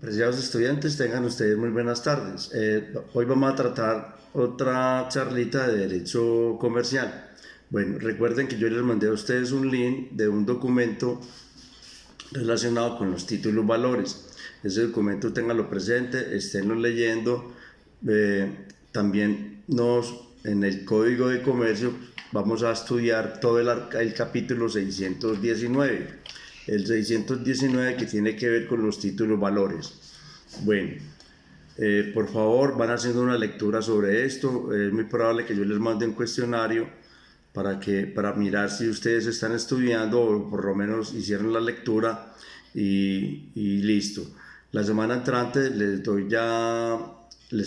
Apreciados estudiantes, tengan ustedes muy buenas tardes. Hoy vamos a tratar otra charlita de Derecho Comercial. Bueno, recuerden que yo les mandé a ustedes un link de un documento relacionado con los títulos valores. Ese documento ténganlo presente, esténlo leyendo. También en el Código de Comercio vamos a estudiar todo el capítulo 619. El 619 que tiene que ver con los títulos valores. Bueno, por favor, van haciendo una lectura sobre esto. Es muy probable que yo les mande un cuestionario para mirar si ustedes están estudiando o por lo menos hicieron la lectura y listo. La semana entrante les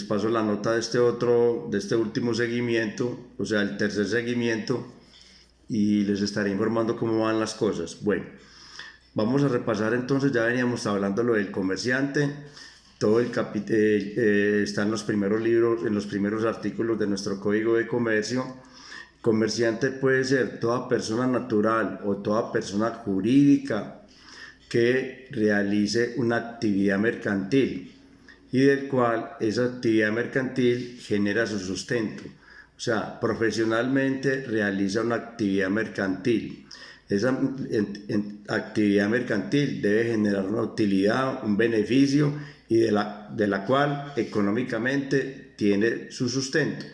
paso la nota de este último seguimiento, o sea, el tercer seguimiento, y les estaré informando cómo van las cosas. Bueno, vamos a repasar entonces. Ya veníamos hablando lo del comerciante. Todo el está en los primeros libros, en los primeros artículos de nuestro Código de Comercio. Comerciante puede ser toda persona natural o toda persona jurídica que realice una actividad mercantil y del cual esa actividad mercantil genera su sustento. O sea, profesionalmente realiza una actividad mercantil. Esa actividad mercantil debe generar una utilidad, un beneficio y de la cual económicamente tiene su sustento.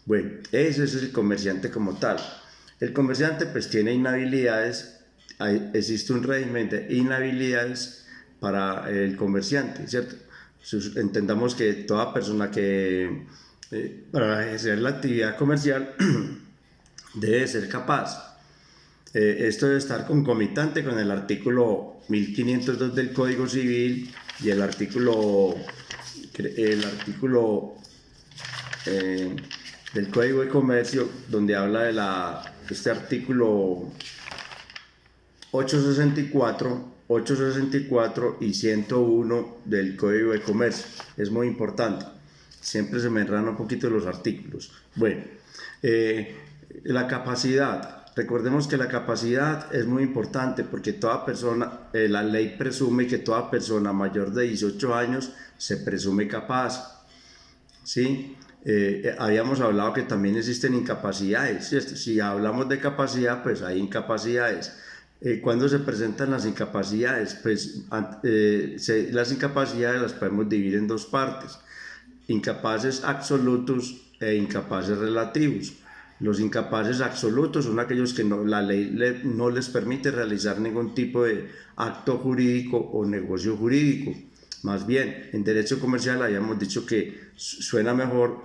Bueno, ese es el comerciante como tal. El comerciante pues tiene inhabilidades, existe un régimen de inhabilidades para el comerciante, ¿cierto? Entendamos que toda persona que para ejercer la actividad comercial debe ser capaz. Esto debe estar concomitante con el artículo 1502 del Código Civil y el artículo del Código de Comercio, donde habla de este artículo 864 y 101 del Código de Comercio. Es muy importante. Siempre se me enredan un poquito los artículos. Bueno, la capacidad. Recordemos que la capacidad es muy importante porque toda persona, la ley presume que toda persona mayor de 18 años se presume capaz, ¿sí? Habíamos hablado que también existen incapacidades, ¿cierto? Si hablamos de capacidad, pues hay incapacidades. ¿Cuándo se presentan las incapacidades? Pues las incapacidades las podemos dividir en dos partes: incapaces absolutos e incapaces relativos. Los incapaces absolutos son aquellos que la ley no les permite realizar ningún tipo de acto jurídico o negocio jurídico. Más bien, en derecho comercial habíamos dicho que suena mejor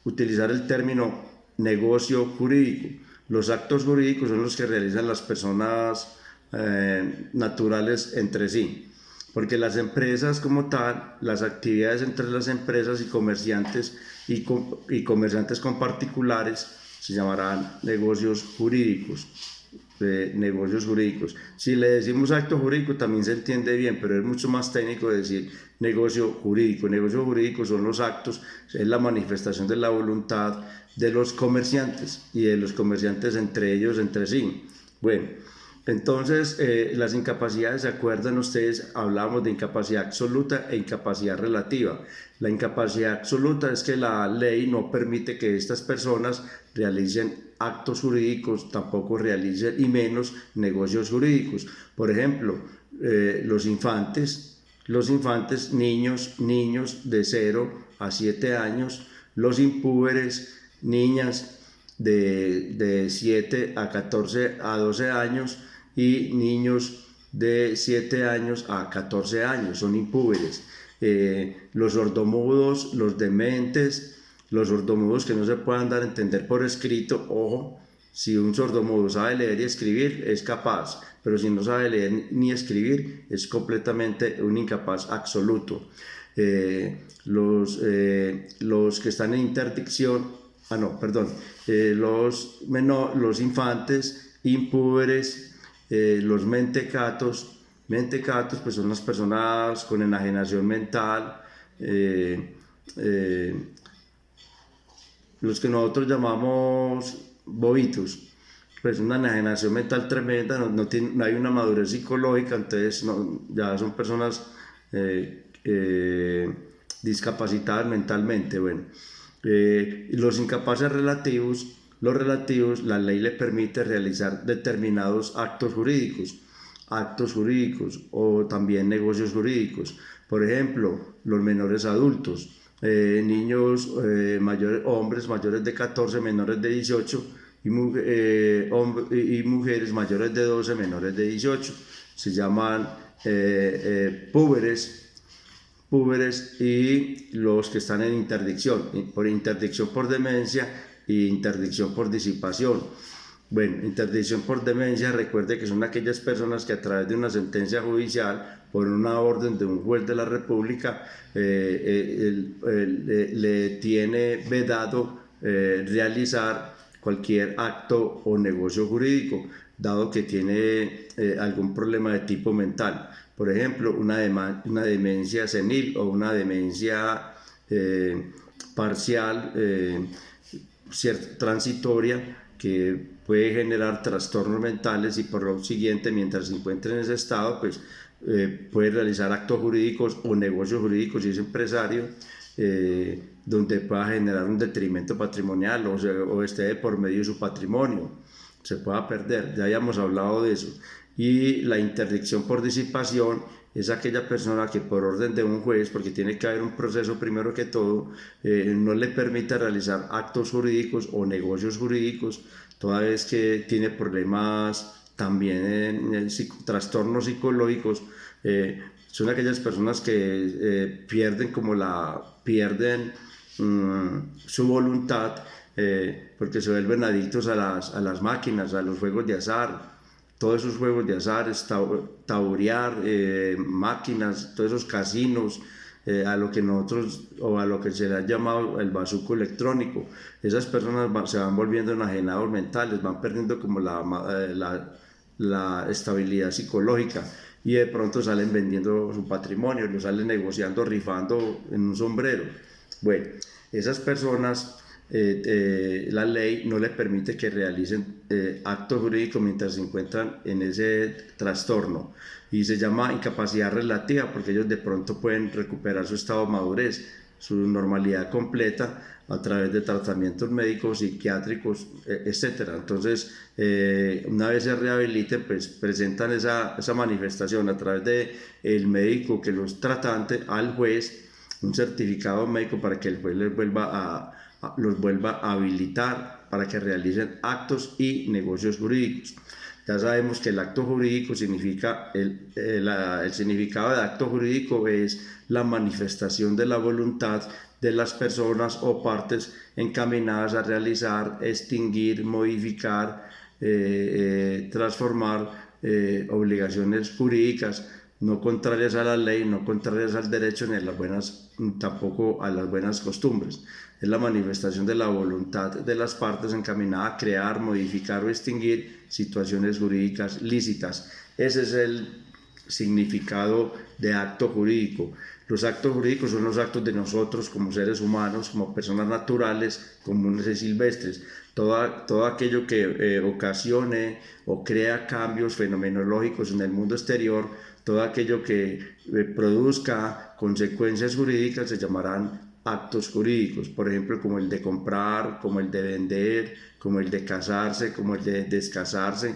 utilizar el término negocio jurídico. Los actos jurídicos son los que realizan las personas naturales entre sí. Porque las empresas como tal, las actividades entre las empresas y comerciantes comerciantes con particulares se llamarán negocios jurídicos. Si le decimos acto jurídico también se entiende bien, pero es mucho más técnico decir negocio jurídico. Negocio jurídico son los actos, es la manifestación de la voluntad de los comerciantes y de los comerciantes entre ellos, entre sí. Bueno, entonces las incapacidades, ¿se acuerdan ustedes? Hablamos de incapacidad absoluta e incapacidad relativa. La incapacidad absoluta es que la ley no permite que estas personas realicen actos jurídicos, tampoco realicen y menos negocios jurídicos. Por ejemplo, los infantes, niños de 0 a 7 años, los impúberes, niñas de 7 a 14 a 12 años y niños de 7 años a 14 años, son impúberes. Los sordomudos, los dementes, los sordomudos que no se puedan dar a entender por escrito. Ojo, si un sordomudo sabe leer y escribir es capaz, pero si no sabe leer ni escribir es completamente un incapaz absoluto. Los que están en interdicción, los infantes, impúberes, los mentecatos pues son las personas con enajenación mental, los que nosotros llamamos bovitos, pues una enajenación mental tremenda, no hay una madurez psicológica, entonces ya son personas discapacitadas mentalmente. Bueno, los incapaces relativos, la ley le permite realizar determinados actos jurídicos o también negocios jurídicos. Por ejemplo, los menores adultos, niños hombres mayores de 14, menores de 18 y mujeres mayores de 12, menores de 18. Se llaman púberes, y los que están en interdicción por demencia y interdicción por disipación. Bueno, interdicción por demencia, recuerde que son aquellas personas que a través de una sentencia judicial, por una orden de un juez de la República, le tiene vedado realizar cualquier acto o negocio jurídico, dado que tiene algún problema de tipo mental. Por ejemplo, una demencia senil o una demencia parcial, transitoria, que puede generar trastornos mentales y por lo siguiente, mientras se encuentre en ese estado, pues puede realizar actos jurídicos o negocios jurídicos si es empresario, donde pueda generar un detrimento patrimonial o esté de por medio de su patrimonio, se pueda perder. Ya habíamos hablado de eso. Y la interdicción por disipación es aquella persona que por orden de un juez, porque tiene que haber un proceso primero que todo, no le permite realizar actos jurídicos o negocios jurídicos, toda vez que tiene problemas también en trastornos psicológicos. Son aquellas personas que pierden su voluntad, porque se vuelven adictos a las máquinas, a los juegos de azar. Todos esos juegos de azar, taurear, máquinas, todos esos casinos, a lo que se le ha llamado el bazuco electrónico. Esas personas se van volviendo enajenados mentales, van perdiendo como la estabilidad psicológica, y de pronto salen vendiendo su patrimonio, lo salen negociando, rifando en un sombrero. Bueno, esas personas, la ley no les permite que realicen actos jurídicos mientras se encuentran en ese trastorno, y se llama incapacidad relativa porque ellos de pronto pueden recuperar su estado de madurez, su normalidad completa, a través de tratamientos médicos, psiquiátricos, etc. Entonces, una vez se rehabiliten, pues presentan esa manifestación a través del médico que los tratante al juez, un certificado médico para que el juez los vuelva a habilitar para que realicen actos y negocios jurídicos. Ya sabemos que el acto jurídico significa, el significado de acto jurídico es la manifestación de la voluntad de las personas o partes encaminadas a realizar, extinguir, modificar, transformar obligaciones jurídicas no contrarias a la ley, no contrarias al derecho ni tampoco a las buenas costumbres. Es la manifestación de la voluntad de las partes encaminada a crear, modificar o extinguir situaciones jurídicas lícitas. Ese es el significado de acto jurídico. Los actos jurídicos son los actos de nosotros como seres humanos, como personas naturales, comunes y silvestres. Todo aquello que ocasione o crea cambios fenomenológicos en el mundo exterior, todo aquello que produzca consecuencias jurídicas se llamarán actos jurídicos. Por ejemplo, como el de comprar, como el de vender, como el de casarse, como el de descasarse,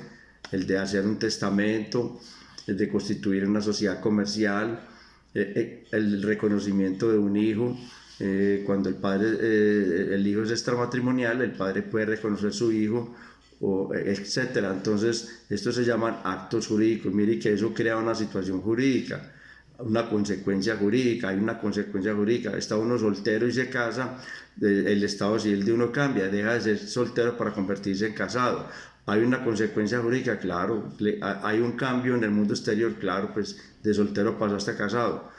el de hacer un testamento, el de constituir una sociedad comercial, el reconocimiento de un hijo. Cuando el hijo es extramatrimonial, el padre puede reconocer su hijo, etcétera. Entonces, estos se llaman actos jurídicos. Mire que eso crea una situación jurídica, una consecuencia jurídica. Hay una consecuencia jurídica. Está uno soltero y se casa, el estado civil de uno cambia, deja de ser soltero para convertirse en casado. Hay una consecuencia jurídica, claro. Hay un cambio en el mundo exterior, claro, pues de soltero pasaste a casado.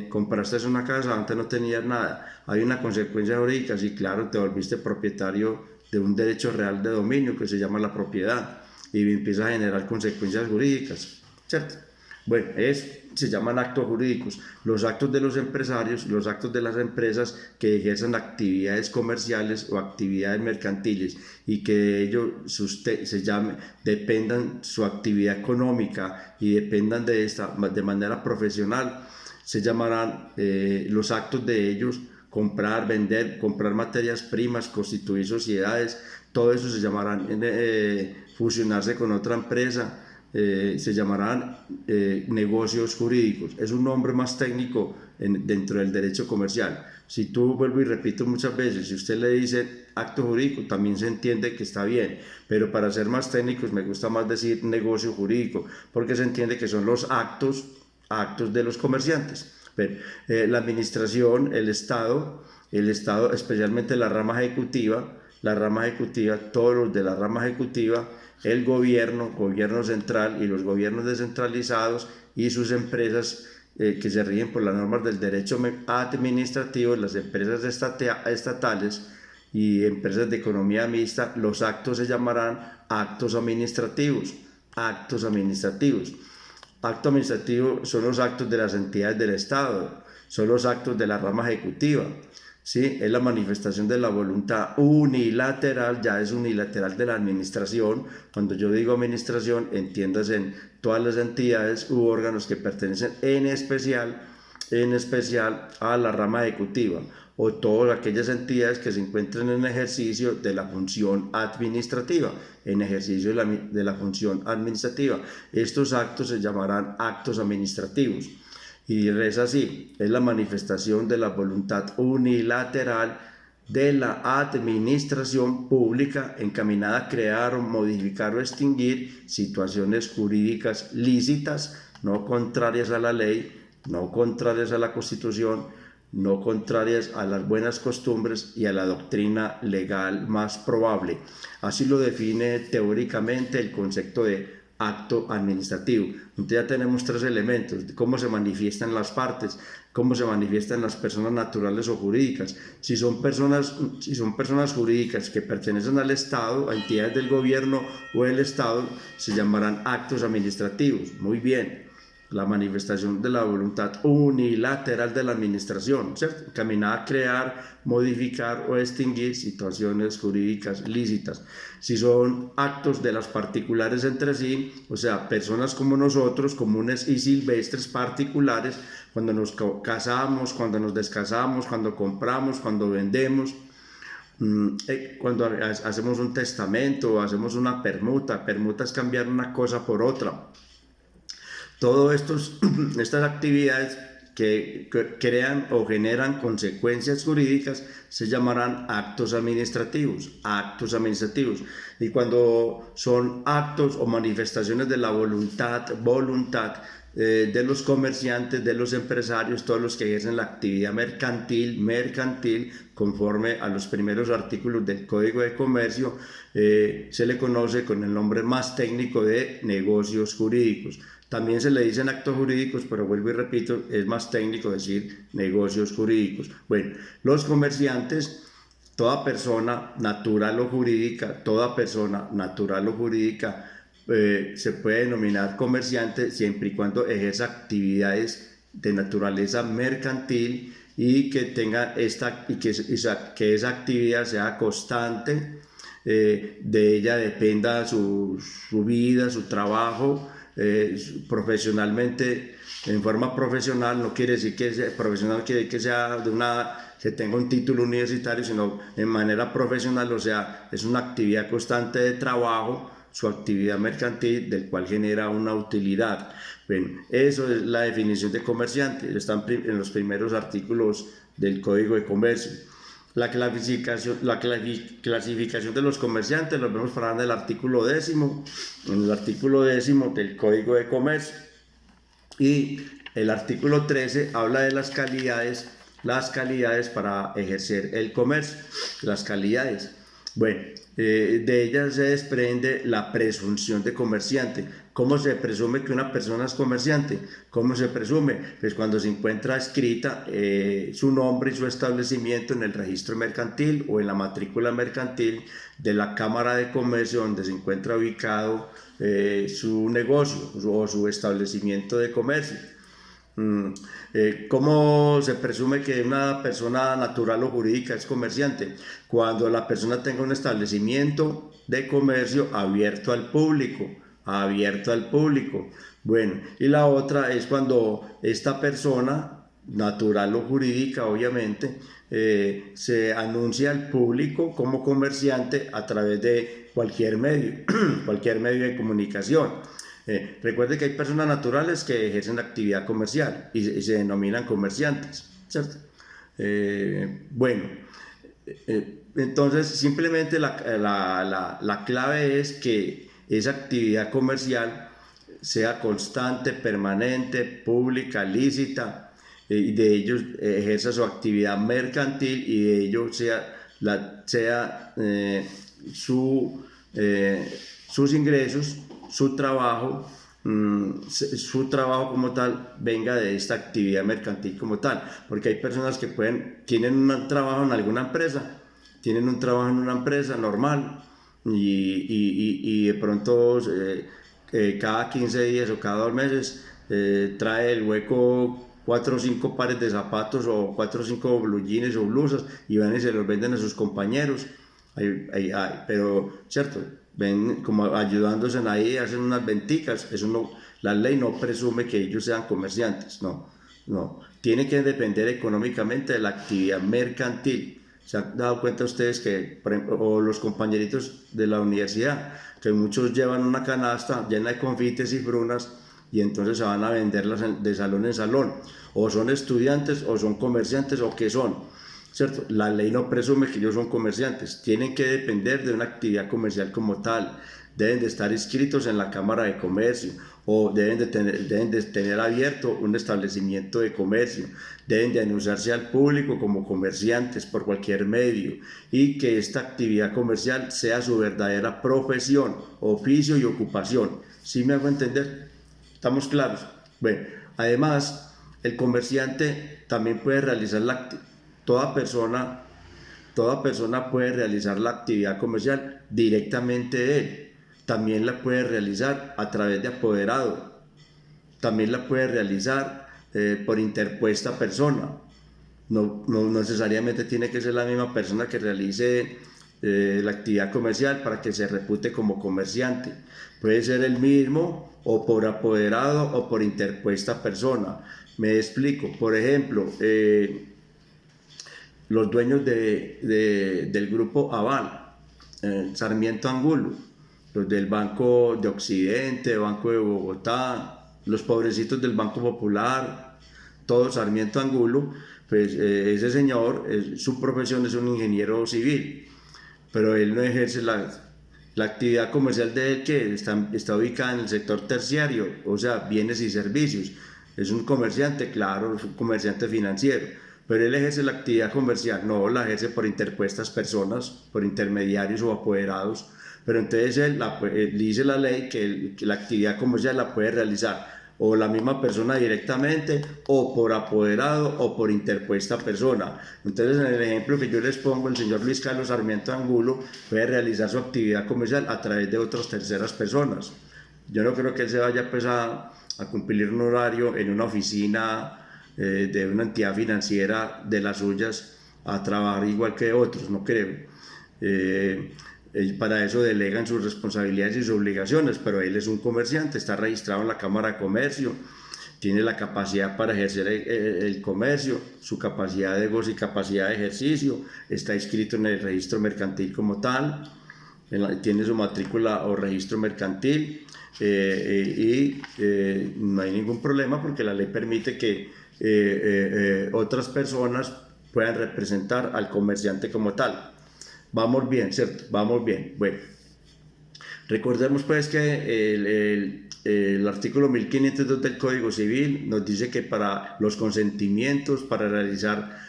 Compraste una casa, antes no tenías nada. Hay una consecuencia jurídica, sí, claro, te volviste propietario de un derecho real de dominio que se llama la propiedad, y empieza a generar consecuencias jurídicas, ¿cierto? Bueno, se llaman actos jurídicos. Los actos de los empresarios, los actos de las empresas que ejerzan actividades comerciales o actividades mercantiles y que de ello dependan su actividad económica y dependan de esta de manera profesional, se llamarán los actos de ellos: comprar, vender, comprar materias primas, constituir sociedades. Todo eso se llamarán fusionarse con otra empresa. Se llamarán negocios jurídicos. Es un nombre más técnico dentro del derecho comercial. Si tú, vuelvo y repito muchas veces, si usted le dice acto jurídico, también se entiende que está bien, pero para ser más técnicos me gusta más decir negocio jurídico, porque se entiende que son los actos de los comerciantes. Pero, la administración, el Estado, especialmente la rama ejecutiva, todos los de la rama ejecutiva, el gobierno central y los gobiernos descentralizados y sus empresas que se rigen por las normas del derecho administrativo, las empresas estatales y empresas de economía mixta, los actos se llamarán actos administrativos. Acto administrativo son los actos de las entidades del Estado, son los actos de la rama ejecutiva. ¿Sí? Es la manifestación de la voluntad unilateral, ya es unilateral de la administración. Cuando yo digo administración, entiéndase en todas las entidades u órganos que pertenecen en especial a la rama ejecutiva, o todas aquellas entidades que se encuentren en ejercicio de la función administrativa, Estos actos se llamarán actos administrativos. Y reza así: es la manifestación de la voluntad unilateral de la administración pública encaminada a crear o modificar o extinguir situaciones jurídicas lícitas, no contrarias a la ley, no contrarias a la Constitución, no contrarias a las buenas costumbres y a la doctrina legal más probable. Así lo define teóricamente el concepto de acto administrativo. Entonces ya tenemos tres elementos: cómo se manifiestan las partes, cómo se manifiestan las personas naturales o jurídicas. Si son personas jurídicas que pertenecen al Estado, a entidades del gobierno o del Estado, se llamarán actos administrativos. Muy bien. La manifestación de la voluntad unilateral de la administración, ¿cierto? Encaminada a crear, modificar o extinguir situaciones jurídicas lícitas. Si son actos de las particulares entre sí, o sea, personas como nosotros, comunes y silvestres particulares, cuando nos casamos, cuando nos descasamos, cuando compramos, cuando vendemos, cuando hacemos un testamento o hacemos una permuta. Permuta es cambiar una cosa por otra. Todas estas actividades que crean o generan consecuencias jurídicas se llamarán actos administrativos. Y cuando son actos o manifestaciones de la voluntad de los comerciantes, de los empresarios, todos los que ejercen la actividad mercantil, conforme a los primeros artículos del Código de Comercio, se le conoce con el nombre más técnico de negocios jurídicos. También se le dicen actos jurídicos, pero vuelvo y repito, es más técnico decir negocios jurídicos. Bueno, los comerciantes, toda persona natural o jurídica, se puede denominar comerciante siempre y cuando ejerza actividades de naturaleza mercantil y que esa actividad sea constante, de ella dependa su vida, su trabajo. Profesionalmente, en forma profesional, no quiere decir que sea profesional, quiere decir que sea que tenga un título universitario, sino en manera profesional, o sea, es una actividad constante de trabajo, su actividad mercantil, del cual genera una utilidad. Bueno, eso es la definición de comerciante, están en los primeros artículos del Código de Comercio. La clasificación de los comerciantes lo vemos para en el artículo 10, del Código de Comercio. Y el artículo 13 habla de las calidades para ejercer el comercio. Las calidades. Bueno, de ella se desprende la presunción de comerciante. ¿Cómo se presume que una persona es comerciante? ¿Cómo se presume? Pues cuando se encuentra escrita su nombre y su establecimiento en el registro mercantil o en la matrícula mercantil de la Cámara de Comercio donde se encuentra ubicado su negocio o su establecimiento de comercio. ¿Cómo se presume que una persona natural o jurídica es comerciante? Cuando la persona tenga un establecimiento de comercio abierto al público, abierto al público. Bueno, y la otra es cuando esta persona, natural o jurídica obviamente, se anuncia al público como comerciante a través de cualquier medio, cualquier medio de comunicación. Recuerde que hay personas naturales que ejercen actividad comercial y se denominan comerciantes, ¿cierto? Bueno, entonces simplemente la clave es que esa actividad comercial sea constante, permanente, pública, lícita, y de ellos ejerza su actividad mercantil y de ello sus ingresos, su trabajo, su trabajo como tal venga de esta actividad mercantil como tal, porque hay personas que tienen un trabajo en alguna empresa, tienen un trabajo en una empresa normal y de pronto cada 15 días o cada 2 meses trae el hueco 4 o 5 pares de zapatos o 4 o 5 blue jeans o blusas y van y se los venden a sus compañeros. Pero, ¿cierto? Ven como ayudándose ahí, hacen unas venticas. Eso no, la ley no presume que ellos sean comerciantes, no. Tiene que depender económicamente de la actividad mercantil. ¿Se han dado cuenta ustedes que, por ejemplo, o los compañeritos de la universidad, que muchos llevan una canasta llena de confites y frunas y entonces se van a venderlas de salón en salón? O son estudiantes, o son comerciantes, o qué son, ¿cierto? La ley no presume que ellos son comerciantes, tienen que depender de una actividad comercial como tal, deben de estar inscritos en la Cámara de Comercio o deben de tener abierto un establecimiento de comercio, deben de anunciarse al público como comerciantes por cualquier medio y que esta actividad comercial sea su verdadera profesión, oficio y ocupación. ¿Sí me hago entender? ¿Estamos claros? Bueno, además, el comerciante también puede realizar toda persona, toda persona puede realizar la actividad comercial directamente de él. También la puede realizar a través de apoderado. También la puede realizar por interpuesta persona. No necesariamente tiene que ser la misma persona que realice la actividad comercial para que se repute como comerciante. Puede ser el mismo o por apoderado o por interpuesta persona. Me explico. Por ejemplo, los dueños del grupo Aval, Sarmiento Angulo, los del Banco de Occidente, Banco de Bogotá, los pobrecitos del Banco Popular, todo Sarmiento Angulo, pues ese señor, su profesión es un ingeniero civil, pero él no ejerce la actividad comercial de él, que está ubicada en el sector terciario, o sea, bienes y servicios. Es un comerciante, claro, es un comerciante financiero, pero él ejerce la actividad comercial, no la ejerce por interpuestas personas, por intermediarios o apoderados, pero entonces dice la ley que la actividad comercial la puede realizar o la misma persona directamente o por apoderado o por interpuesta persona. Entonces, en el ejemplo que yo les pongo, el señor Luis Carlos Sarmiento Angulo puede realizar su actividad comercial a través de otras terceras personas. Yo no creo que él se vaya pues a cumplir un horario en una oficina de una entidad financiera de las suyas a trabajar igual que otros, no creo. Para eso delegan sus responsabilidades y sus obligaciones, pero él es un comerciante, está registrado en la Cámara de Comercio, tiene la capacidad para ejercer el comercio, su capacidad de gozo y capacidad de ejercicio, está inscrito en el registro mercantil como tal, tiene su matrícula o registro mercantil y no hay ningún problema porque la ley permite que otras personas puedan representar al comerciante como tal. Vamos bien, ¿cierto? Vamos bien. Bueno, recordemos pues que el artículo 1502 del Código Civil nos dice que para los consentimientos, para realizar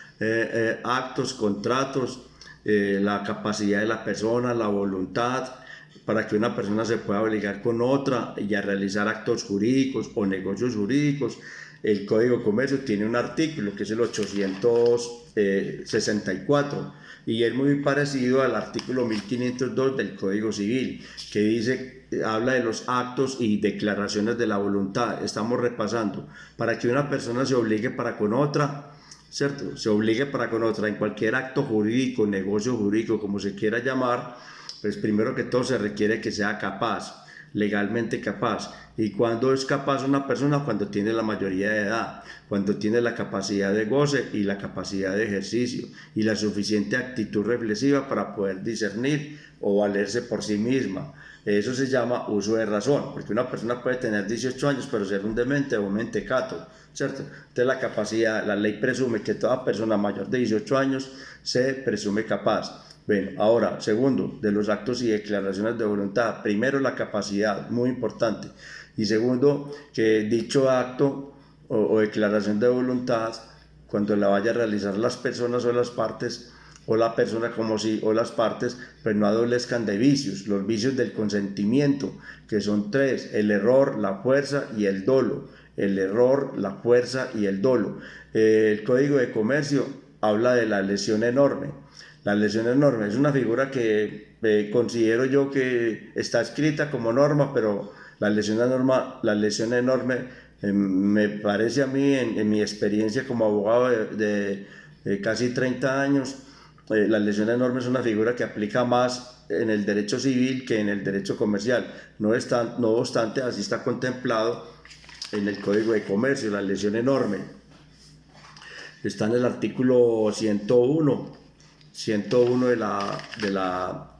actos, contratos, la capacidad de la persona, la voluntad, para que una persona se pueda obligar con otra y a realizar actos jurídicos o negocios jurídicos. El Código de Comercio tiene un artículo que es el 864 y es muy parecido al artículo 1502 del Código Civil, que dice, habla de los actos y declaraciones de la voluntad. Estamos repasando, para que una persona se obligue para con otra, ¿cierto? Se obligue para con otra en cualquier acto jurídico, negocio jurídico, como se quiera llamar, pues primero que todo se requiere que sea capaz, legalmente capaz. ¿Y cuándo es capaz una persona? Cuando tiene la mayoría de edad, cuando tiene la capacidad de goce y la capacidad de ejercicio y la suficiente actitud reflexiva para poder discernir o valerse por sí misma. Eso se llama uso de razón, porque una persona puede tener 18 años pero ser un demente o un mentecato, ¿cierto? Entonces la capacidad, la ley presume que toda persona mayor de 18 años se presume capaz. Bueno, ahora, segundo, de los actos y declaraciones de voluntad. Primero, la capacidad, muy importante. Y segundo, que dicho acto o declaración de voluntad, cuando la vaya a realizar las personas o las partes, o la persona como si, o las partes, pues no adolezcan de vicios, los vicios del consentimiento, que son tres: el error, la fuerza y el dolo. El error, la fuerza y el dolo. El Código de Comercio habla de la lesión enorme. La lesión enorme es una figura que considero yo que está escrita como norma, pero la lesión enorme me parece a mí, en mi experiencia como abogado de casi 30 años, la lesión enorme es una figura que aplica más en el derecho civil que en el derecho comercial. No obstante, así está contemplado en el Código de Comercio. La lesión enorme está en el artículo 101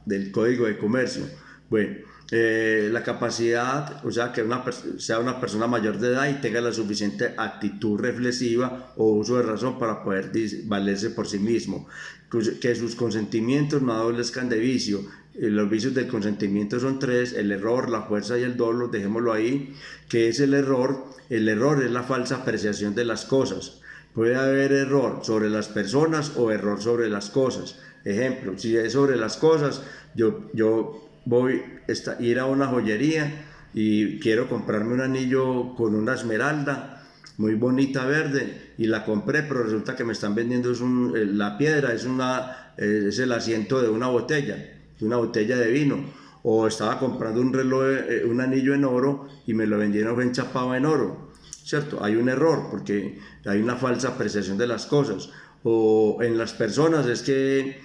del Código de Comercio. Bueno, la capacidad, o sea, que sea una persona mayor de edad y tenga la suficiente actitud reflexiva o uso de razón para poder valerse por sí mismo, que sus consentimientos no adolezcan de vicio. Los vicios del consentimiento son tres: el error, la fuerza y el dolo. Dejémoslo ahí. ¿Qué es el error? El error es la falsa apreciación de las cosas. Puede haber error sobre las personas o error sobre las cosas. Ejemplo, si es sobre las cosas, yo voy a ir a una joyería y quiero comprarme un anillo con una esmeralda muy bonita verde, y la compré, pero resulta que me están vendiendo la piedra es el asiento de una botella de vino. O estaba comprando un reloj, un anillo en oro, y me lo vendieron enchapado en oro, ¿cierto? Hay un error porque hay una falsa apreciación de las cosas. O en las personas es que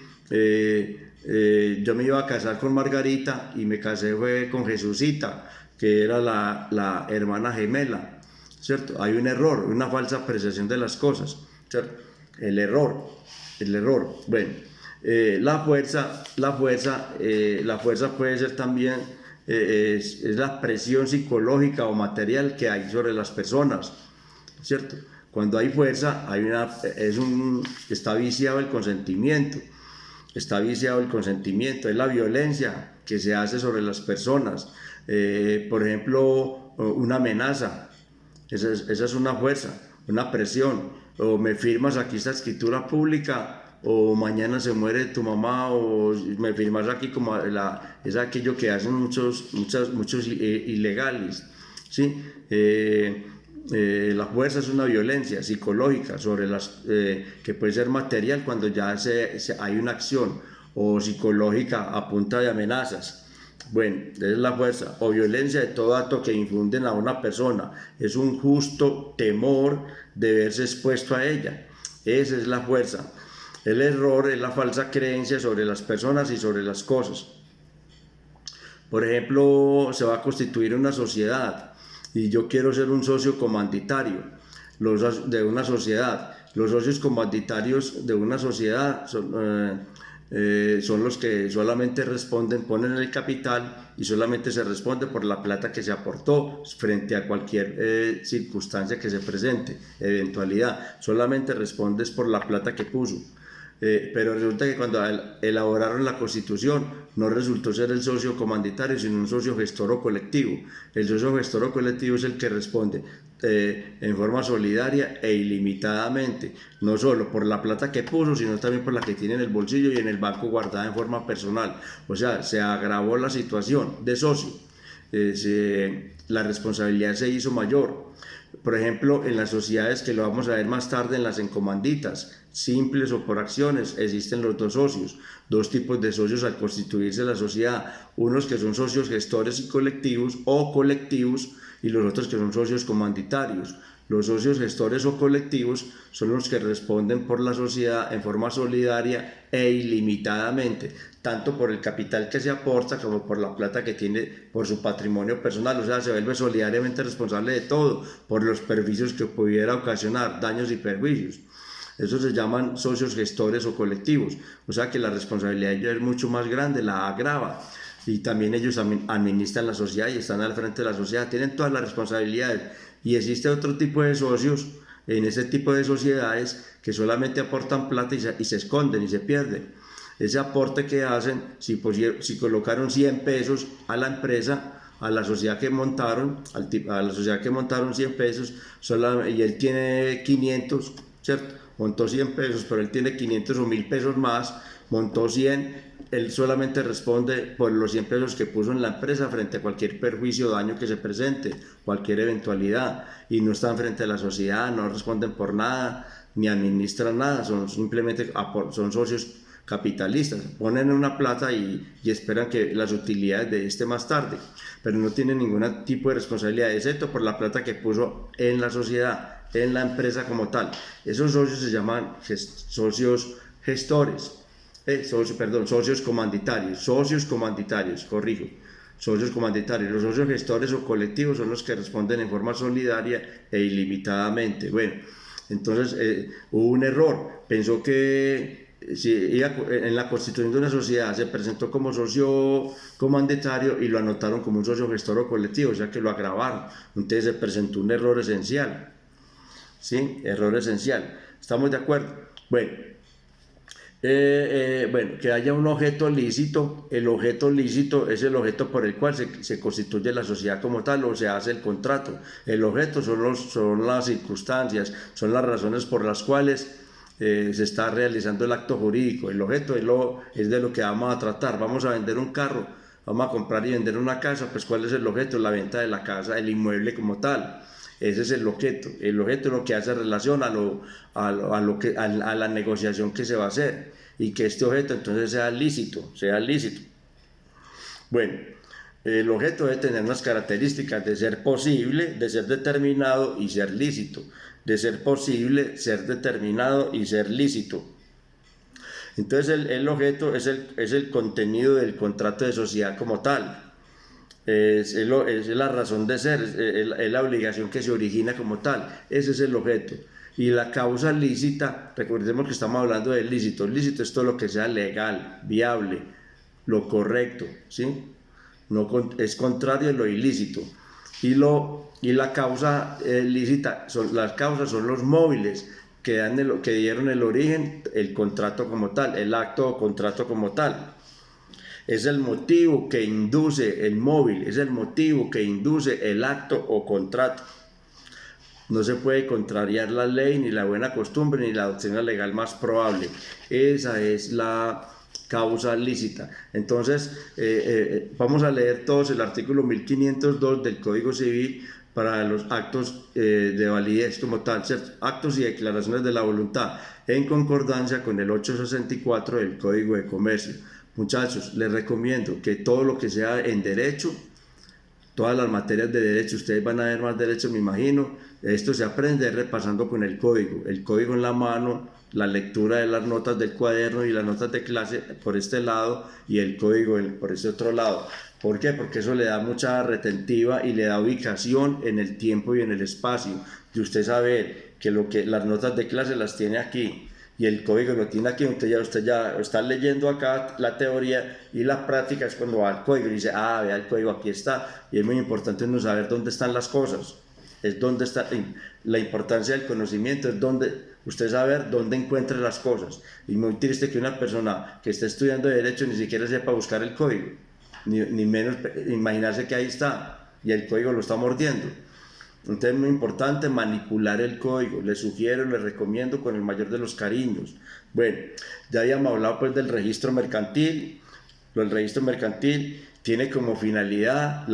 yo me iba a casar con Margarita y me casé fue con Jesucita, que era la hermana gemela, ¿cierto? Hay un error, una falsa apreciación de las cosas, ¿cierto? El error. Bueno, la fuerza puede ser también, es la presión psicológica o material que hay sobre las personas, ¿cierto? Cuando hay fuerza, está viciado el consentimiento. Es la violencia que se hace sobre las personas. Por ejemplo, una amenaza, esa es una fuerza, una presión. O me firmas aquí esta escritura pública, o mañana se muere tu mamá, o me firmas aquí, como es aquello que hacen muchos ilegales, ¿sí? La fuerza es una violencia psicológica sobre que puede ser material cuando ya hay una acción, o psicológica a punta de amenazas. Bueno, esa es la fuerza. O violencia de todo acto que infunden a una persona. Es un justo temor de verse expuesto a ella. Esa es la fuerza. El error es la falsa creencia sobre las personas y sobre las cosas. Por ejemplo, se va a constituir una sociedad y yo quiero ser un socio comanditario de una sociedad. Los socios comanditarios de una sociedad son los que solamente ponen el capital, y solamente se responde por la plata que se aportó frente a cualquier circunstancia que se presente, eventualidad. Solamente respondes por la plata que puso. Pero resulta que cuando elaboraron la Constitución no resultó ser el socio comanditario, sino un socio gestor o colectivo. El socio gestor o colectivo es el que responde en forma solidaria e ilimitadamente, no solo por la plata que puso, sino también por la que tiene en el bolsillo y en el banco guardada en forma personal. O sea, se agravó la situación de socio, la responsabilidad se hizo mayor. Por ejemplo, en las sociedades, que lo vamos a ver más tarde, en las encomanditas, simples o por acciones, existen los dos socios, dos tipos de socios al constituirse la sociedad, unos que son socios gestores y colectivos o colectivos, y los otros que son socios comanditarios. Los socios gestores o colectivos son los que responden por la sociedad en forma solidaria e ilimitadamente, tanto por el capital que se aporta como por la plata que tiene, por su patrimonio personal. O sea, se vuelve solidariamente responsable de todo, por los perjuicios que pudiera ocasionar, daños y perjuicios. Esos se llaman socios gestores o colectivos. O sea que la responsabilidad de ellos es mucho más grande, la agrava. Y también ellos administran la sociedad y están al frente de la sociedad, tienen todas las responsabilidades. Y existe otro tipo de socios en ese tipo de sociedades que solamente aportan plata y se esconden y se pierden. Ese aporte que hacen, si colocaron 100 pesos a la empresa, a la sociedad que montaron, a la sociedad que montaron 100 pesos, y él tiene 500, ¿cierto? Montó 100 pesos, pero él tiene 500 o 1000 pesos más, montó 100, él solamente responde por los 100 pesos que puso en la empresa frente a cualquier perjuicio o daño que se presente, cualquier eventualidad, y no están frente a la sociedad, no responden por nada, ni administran nada, son simplemente son socios capitalistas, ponen una plata y esperan que las utilidades de este más tarde, pero no tienen ningún tipo de responsabilidad, excepto por la plata que puso en la sociedad, en la empresa como tal. Esos socios se llaman socios gestores. Socios comandatarios, corrijo, socios comandatarios. Los socios gestores o colectivos son los que responden en forma solidaria e ilimitadamente. Bueno, entonces hubo un error, pensó que si en la constitución de una sociedad se presentó como socio comandatario y lo anotaron como un socio gestor o colectivo, o sea que lo agravaron. Entonces se presentó un error esencial, ¿sí? Error esencial. ¿Estamos de acuerdo? Bueno. Que haya un objeto lícito. El objeto lícito es el objeto por el cual se constituye la sociedad como tal o se hace el contrato. El objeto son las circunstancias, son las razones por las cuales se está realizando el acto jurídico. El objeto es de lo que vamos a tratar. Vamos a vender un carro, vamos a comprar y vender una casa. Pues ¿cuál es el objeto? La venta de la casa, el inmueble como tal. Ese es el objeto. El objeto es lo que hace relación a la negociación que se va a hacer, y que este objeto entonces sea lícito. Bueno, el objeto debe tener unas características de ser posible, de ser determinado y ser lícito. De ser posible, ser determinado y ser lícito. Entonces el objeto es el contenido del contrato de sociedad como tal. Es la razón de ser, es la obligación que se origina como tal. Ese es el objeto. Y la causa lícita, recordemos que estamos hablando del lícito. El lícito es todo lo que sea legal, viable, lo correcto, ¿sí? No es contrario a lo ilícito. Y la causa lícita, las causas son los móviles que dieron el origen, el contrato como tal, el acto o contrato como tal. Es el motivo que induce el móvil, es el motivo que induce el acto o contrato. No se puede contrariar la ley, ni la buena costumbre, ni la doctrina legal más probable. Esa es la causa lícita. Entonces, vamos a leer todos el artículo 1502 del Código Civil para los actos de validez como tal, ¿cierto? Actos y declaraciones de la voluntad, en concordancia con el 864 del Código de Comercio. Muchachos, les recomiendo que todo lo que sea en derecho, todas las materias de derecho, ustedes van a ver más derecho, me imagino. Esto se aprende repasando con el código en la mano, la lectura de las notas del cuaderno y las notas de clase por este lado y el código por este otro lado. ¿Por qué? Porque eso le da mucha retentiva y le da ubicación en el tiempo y en el espacio. Y usted sabe que las notas de clase las tiene aquí y el código lo tiene aquí. Usted ya está leyendo acá la teoría, y la práctica es cuando va al código y dice, vea el código, aquí está. Y es muy importante uno saber dónde están las cosas. Es donde está la importancia del conocimiento, es donde usted saber dónde encuentra las cosas. Y muy triste que una persona que esté estudiando Derecho ni siquiera sepa buscar el código, ni menos imaginarse que ahí está y el código lo está mordiendo. Entonces es muy importante manipular el código. Les sugiero, les recomiendo con el mayor de los cariños. Bueno, ya habíamos hablado pues del registro mercantil. El registro mercantil tiene como finalidad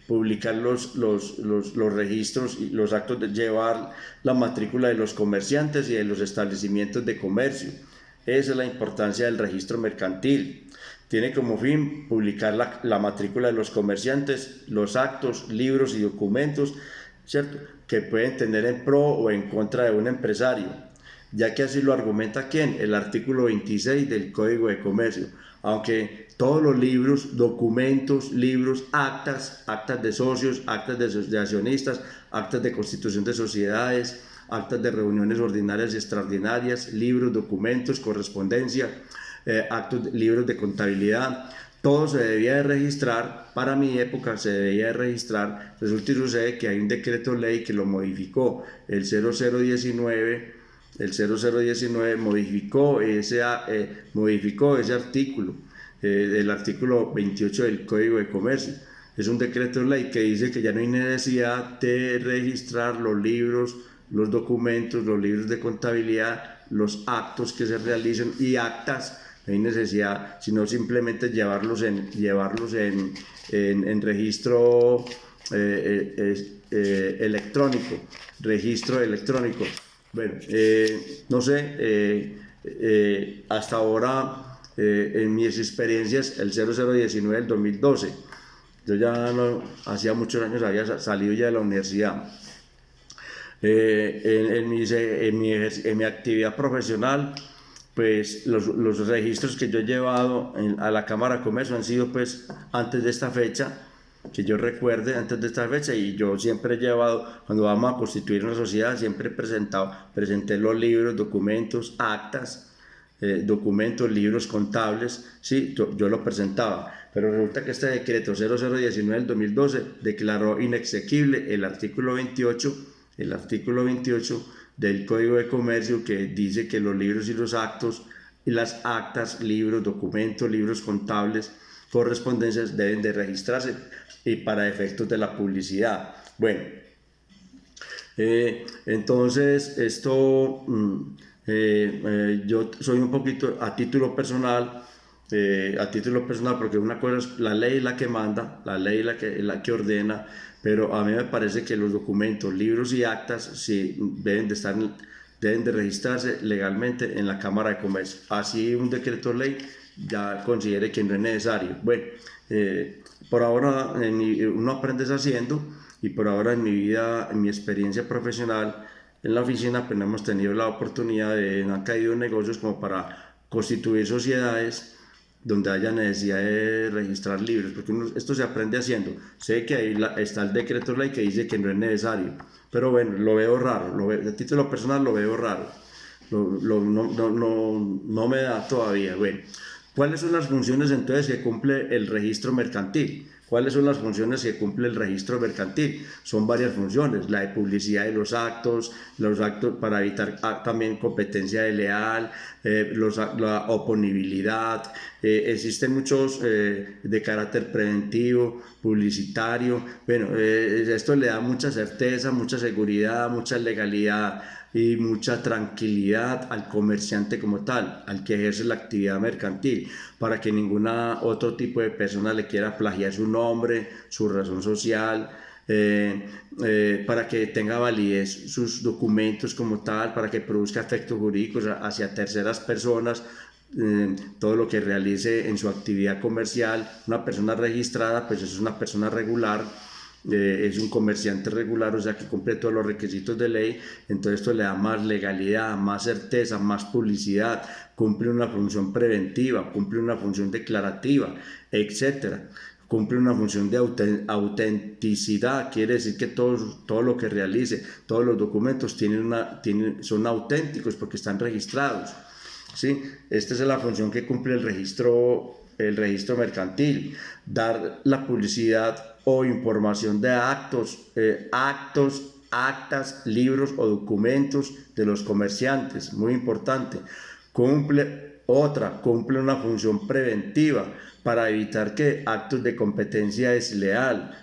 publicar los registros y los actos de llevar la matrícula de los comerciantes y de los establecimientos de comercio. Esa es la importancia del registro mercantil. Tiene como fin publicar la matrícula de los comerciantes, los actos, libros y documentos, ¿cierto?, que pueden tener en pro o en contra de un empresario, ya que así lo argumenta ¿quién? El artículo 26 del Código de Comercio. Aunque todos los libros, documentos, libros, actas de socios, actas de accionistas, actas de constitución de sociedades, actas de reuniones ordinarias y extraordinarias, libros, documentos, correspondencia, libros de contabilidad, todo se debía de registrar. Para mi época se debía de registrar. Resulta y sucede que hay un decreto ley que lo modificó, el 0019. El 0019 modificó ese artículo, el artículo 28 del Código de Comercio. Es un decreto ley que dice que ya no hay necesidad de registrar los libros, los documentos, los libros de contabilidad, los actos que se realicen y actas. No hay necesidad, sino simplemente llevarlos en registro electrónico, registro electrónico. Bueno, no sé, hasta ahora en mis experiencias el 0019 del 2012, yo ya no, hacía muchos años había salido ya de la universidad. En mi actividad profesional, pues los registros que yo he llevado a la Cámara de Comercio han sido pues antes de esta fecha, que yo recuerde, antes de esta fecha, y yo siempre he llevado, cuando vamos a constituir una sociedad, siempre presenté los libros, documentos, actas, documentos, libros contables, sí, yo lo presentaba, pero resulta que este decreto 0019 del 2012 declaró inexequible el artículo 28 del Código de Comercio, que dice que los libros y los actos y las actas, libros, documentos, libros contables, correspondencias deben de registrarse y para efectos de la publicidad. Bueno, entonces esto yo soy un poquito a título personal, porque una cosa es la ley la que manda, la ley la que ordena, pero a mí me parece que los documentos, libros y actas sí deben de registrarse legalmente en la Cámara de Comercio. Así un decreto ley ya considere que no es necesario. Bueno, por ahora uno aprende haciendo, y por ahora en mi vida, en mi experiencia profesional en la oficina, pues no hemos tenido la oportunidad no han caído negocios como para constituir sociedades donde haya necesidad de registrar libros, porque esto se aprende haciendo. Sé que ahí está el decreto ley que dice que no es necesario, pero bueno, lo veo raro, a título personal lo veo raro, no me da todavía. Bueno, ¿cuáles son las funciones entonces que cumple el registro mercantil? ¿Cuáles son las funciones que cumple el registro mercantil? Son varias funciones: la de publicidad de los actos para evitar también competencia desleal, la oponibilidad. Existen muchos de carácter preventivo, publicitario. Bueno, esto le da mucha certeza, mucha seguridad, mucha legalidad y mucha tranquilidad al comerciante como tal, al que ejerce la actividad mercantil, para que ninguna otro tipo de persona le quiera plagiar su nombre, su razón social, para que tenga validez sus documentos como tal, para que produzca efectos jurídicos hacia terceras personas. Todo lo que realice en su actividad comercial. Una persona registrada pues es una persona regular, es un comerciante regular, o sea que cumple todos los requisitos de ley. Entonces esto le da más legalidad, más certeza, más publicidad, cumple una función preventiva, cumple una función declarativa, etcétera. Cumple una función de autenticidad, quiere decir que todo lo que realice, todos los documentos son auténticos porque están registrados, ¿sí? Esta es la función que cumple el registro mercantil: dar la publicidad o información de actos, actas, libros o documentos de los comerciantes, muy importante. Cumple una función preventiva para evitar que actos de competencia desleal.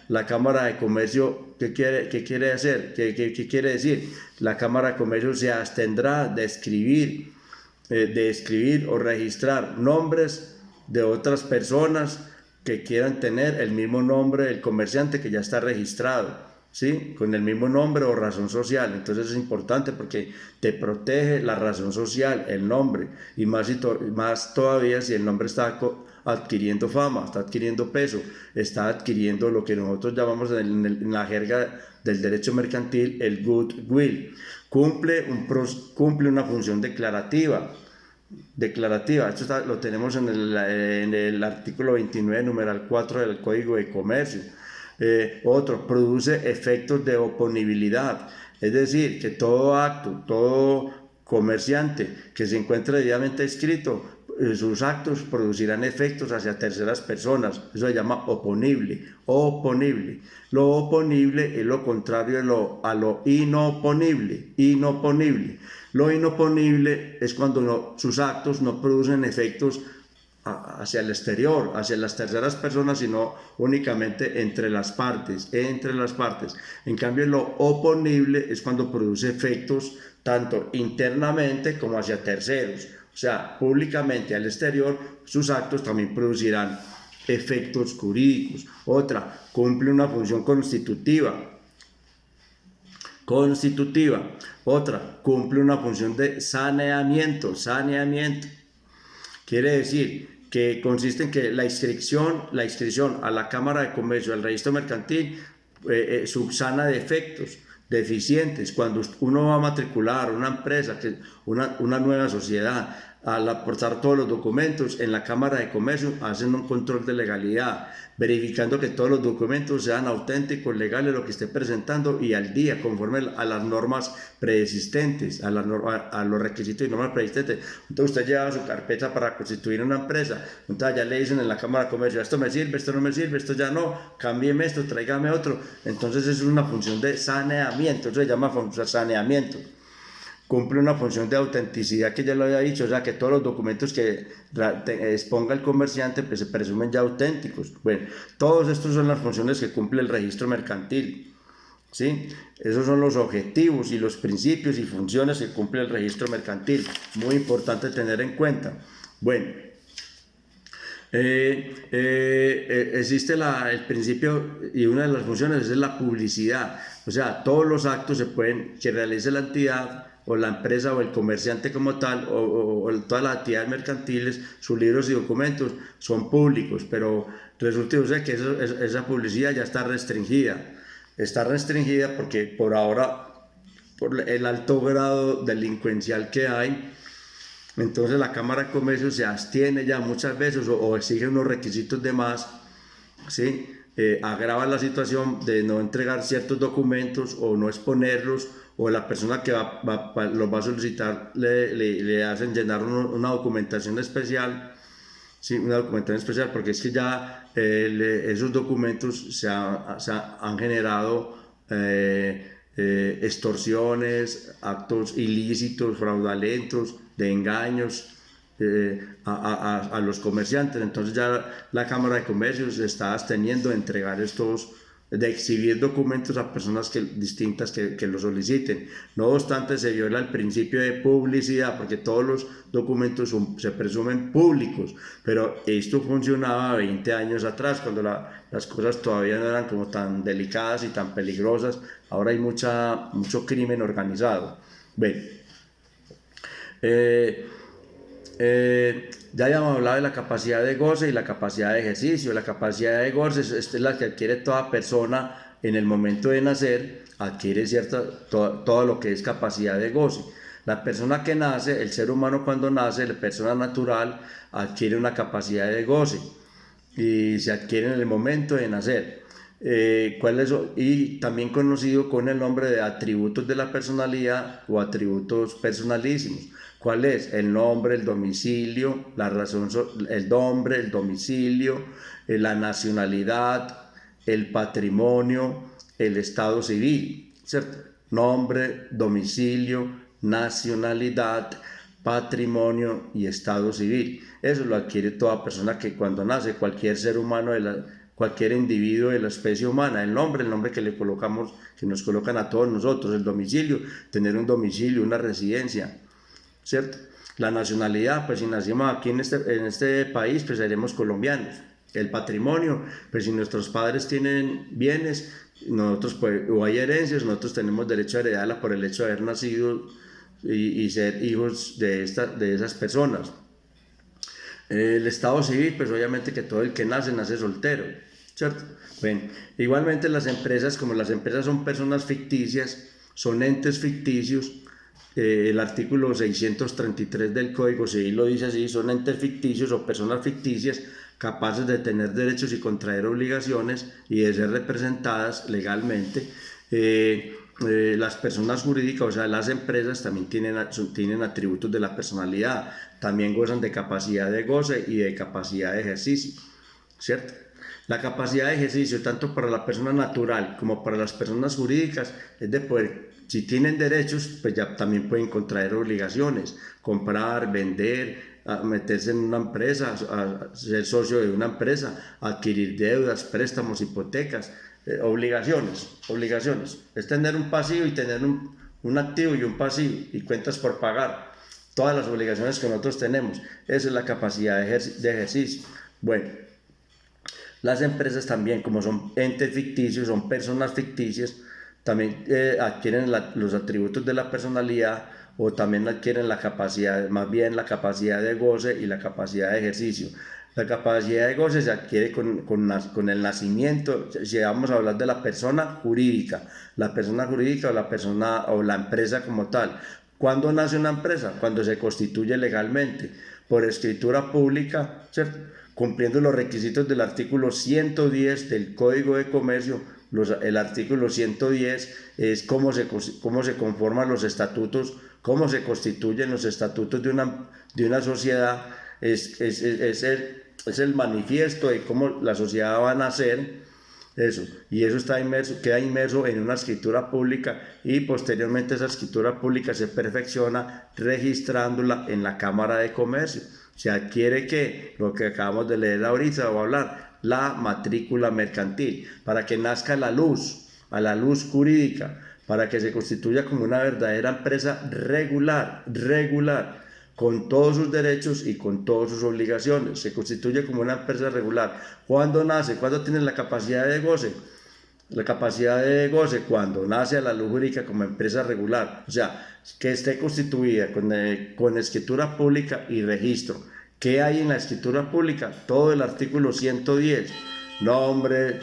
La Cámara de Comercio, ¿qué quiere hacer? ¿Qué quiere decir? La Cámara de Comercio se abstendrá de escribir o registrar nombres de otras personas que quieran tener el mismo nombre del comerciante que ya está registrado, ¿sí? Con el mismo nombre o razón social. Entonces es importante porque te protege la razón social, el nombre, y más todavía si el nombre está adquiriendo fama, está adquiriendo peso, está adquiriendo lo que nosotros llamamos en la jerga del derecho mercantil el goodwill. Cumple una función declarativa. Esto lo tenemos en el artículo 29, numeral 4 del Código de Comercio. Produce efectos de oponibilidad, es decir, que todo acto, todo comerciante que se encuentre debidamente inscrito, sus actos producirán efectos hacia terceras personas. Eso se llama oponible. Lo oponible es lo contrario a lo inoponible. Lo inoponible es cuando sus actos no producen efectos hacia el exterior, hacia las terceras personas, sino únicamente entre las partes. En cambio, lo oponible es cuando produce efectos tanto internamente como hacia terceros. O sea, públicamente al exterior, sus actos también producirán efectos jurídicos. Cumple una función constitutiva. Cumple una función de saneamiento. Quiere decir que consiste en que la inscripción a la Cámara de Comercio, al registro mercantil, subsana defectos deficientes. Cuando uno va a matricular una empresa, una nueva sociedad, al aportar todos los documentos en la Cámara de Comercio, hacen un control de legalidad, verificando que todos los documentos sean auténticos, legales, lo que esté presentando y al día, conforme a las normas preexistentes, a los requisitos y normas preexistentes. Entonces usted lleva su carpeta para constituir una empresa, entonces ya le dicen en la Cámara de Comercio, esto me sirve, esto no me sirve, esto ya no, cámbieme esto, tráigame otro. Entonces es una función de saneamiento, eso se llama saneamiento. Cumple una función de autenticidad, que ya lo había dicho, o sea que todos los documentos que exponga el comerciante pues se presumen ya auténticos. Bueno, todos estos son las funciones que cumple el registro mercantil, ¿sí? Esos son los objetivos y los principios y funciones que cumple el registro mercantil, muy importante tener en cuenta. Bueno, existe el principio y una de las funciones es la publicidad, o sea, todos los actos que realice la entidad o la empresa o el comerciante como tal, o todas las actividades mercantiles, sus libros y documentos son públicos, pero resulta que esa publicidad ya está restringida. Está restringida porque por ahora, por el alto grado delincuencial que hay, entonces la Cámara de Comercio se abstiene ya muchas veces o exige unos requisitos de más, ¿sí? Agrava la situación de no entregar ciertos documentos o no exponerlos, o la persona que los va a solicitar le hacen llenar una documentación especial, ¿sí? Una documentación especial, porque es que ya esos documentos se han generado extorsiones, actos ilícitos, fraudulentos, de engaños a los comerciantes. Entonces ya la Cámara de Comercio se está absteniendo de entregar de exhibir documentos a personas distintas que lo soliciten. No obstante, se viola el principio de publicidad, porque todos los documentos se presumen públicos, pero esto funcionaba 20 años atrás, cuando las cosas todavía no eran como tan delicadas y tan peligrosas. Ahora hay mucho crimen organizado. Bueno, ya habíamos hablado de la capacidad de goce y la capacidad de ejercicio. La capacidad de goce es la que adquiere toda persona en el momento de nacer, adquiere todo lo que es capacidad de goce. La persona que nace, el ser humano cuando nace, la persona natural, adquiere una capacidad de goce y se adquiere en el momento de nacer. Y también conocido con el nombre de atributos de la personalidad o atributos personalísimos. ¿Cuál es? El nombre, el domicilio, el nombre, el domicilio, la nacionalidad, el patrimonio, el estado civil, ¿cierto? Nombre, domicilio, nacionalidad, patrimonio y estado civil. Eso lo adquiere toda persona que cuando nace, cualquier ser humano, cualquier individuo de la especie humana. El nombre que le colocamos, que nos colocan a todos nosotros. El domicilio, tener un domicilio, una residencia, ¿cierto? La nacionalidad, pues si nacimos aquí en este país, pues seremos colombianos. El patrimonio, pues si nuestros padres tienen bienes, nosotros pues, o hay herencias, nosotros tenemos derecho a heredarla por el hecho de haber nacido y ser hijos de esas personas. El estado civil, pues obviamente que todo el que nace soltero, ¿cierto? Bueno, igualmente las empresas, como las empresas son personas ficticias, son entes ficticios, el artículo 633 del Código Civil lo dice así: son entes ficticios o personas ficticias capaces de tener derechos y contraer obligaciones y de ser representadas legalmente. Las personas jurídicas, o sea, las empresas también tienen atributos de la personalidad, también gozan de capacidad de goce y de capacidad de ejercicio, ¿cierto? La capacidad de ejercicio, tanto para la persona natural como para las personas jurídicas, es de poder, si tienen derechos, pues ya también pueden contraer obligaciones, comprar, vender, a meterse en una empresa, a ser socio de una empresa, adquirir deudas, préstamos, hipotecas, obligaciones. Es tener un pasivo y tener un activo y un pasivo y cuentas por pagar. Todas las obligaciones que nosotros tenemos. Esa es la capacidad de ejercicio. Bueno, las empresas también, como son entes ficticios, son personas ficticias, también adquieren los atributos de la personalidad, o también adquieren la capacidad, más bien la capacidad de goce y la capacidad de ejercicio. La capacidad de goce se adquiere con el nacimiento. Si vamos a hablar de la persona jurídica o la persona o la empresa como tal. ¿Cuándo nace una empresa? Cuando se constituye legalmente, por escritura pública, ¿cierto? Cumpliendo los requisitos del artículo 110 del Código de Comercio. El artículo 110 es cómo se conforman los estatutos, cómo se constituyen los estatutos de una sociedad. Es el manifiesto de cómo la sociedad va a nacer. Eso, y eso queda inmerso en una escritura pública, y posteriormente esa escritura pública se perfecciona registrándola en la Cámara de Comercio. Se adquiere lo que acabamos de leer ahorita o hablar, la matrícula mercantil, para que nazca a la luz jurídica, para que se constituya como una verdadera empresa regular, con todos sus derechos y con todas sus obligaciones. Se constituye como una empresa regular. ¿Cuándo nace? ¿Cuándo tiene la capacidad de goce? La capacidad de goce cuando nace a la luz jurídica como empresa regular, o sea, que esté constituida con escritura pública y registro. ¿Qué hay en la escritura pública? Todo el artículo 110, nombre,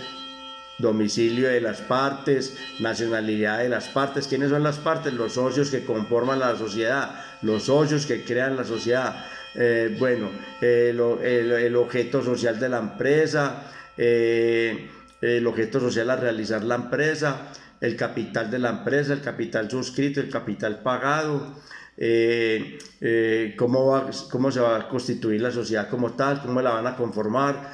domicilio de las partes, nacionalidad de las partes. ¿Quiénes son las partes? Los socios que conforman la sociedad, los socios que crean la sociedad. El objeto social de la empresa, el objeto social a realizar la empresa, el capital de la empresa, el capital suscrito, el capital pagado, cómo se va a constituir la sociedad como tal, cómo la van a conformar,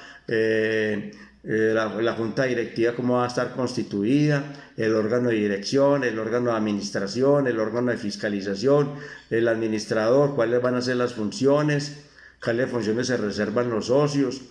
la junta directiva cómo va a estar constituida, el órgano de dirección, el órgano de administración, el órgano de fiscalización, el administrador, cuáles van a ser las funciones, cuáles funciones se reservan los socios,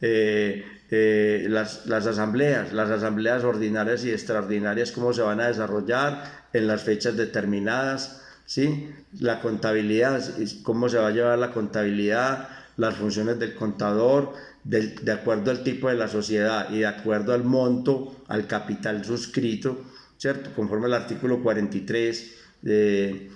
las asambleas ordinarias y extraordinarias, cómo se van a desarrollar en las fechas determinadas, ¿sí? La contabilidad, cómo se va a llevar la contabilidad, las funciones del contador, de acuerdo al tipo de la sociedad y de acuerdo al monto, al capital suscrito, ¿cierto? Conforme al artículo 43 de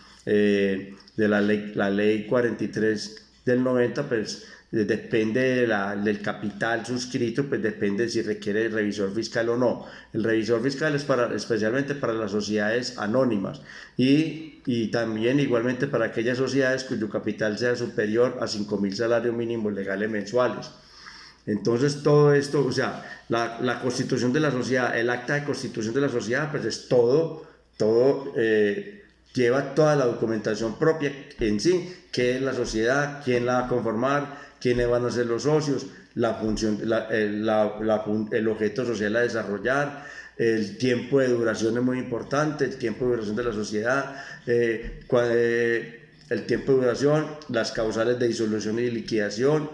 la ley 43 del 90, pues depende del capital suscrito, pues depende si requiere el revisor fiscal o no. El revisor fiscal es especialmente para las sociedades anónimas y también igualmente para aquellas sociedades cuyo capital sea superior a 5.000 salarios mínimos legales mensuales. Entonces todo esto, o sea, la constitución de la sociedad, el acta de constitución de la sociedad, pues es todo lleva toda la documentación propia en sí, qué es la sociedad, quién la va a conformar, quiénes van a ser los socios, la función, el objeto social a desarrollar, el tiempo de duración es muy importante, el tiempo de duración de la sociedad, el tiempo de duración, las causales de disolución y liquidación,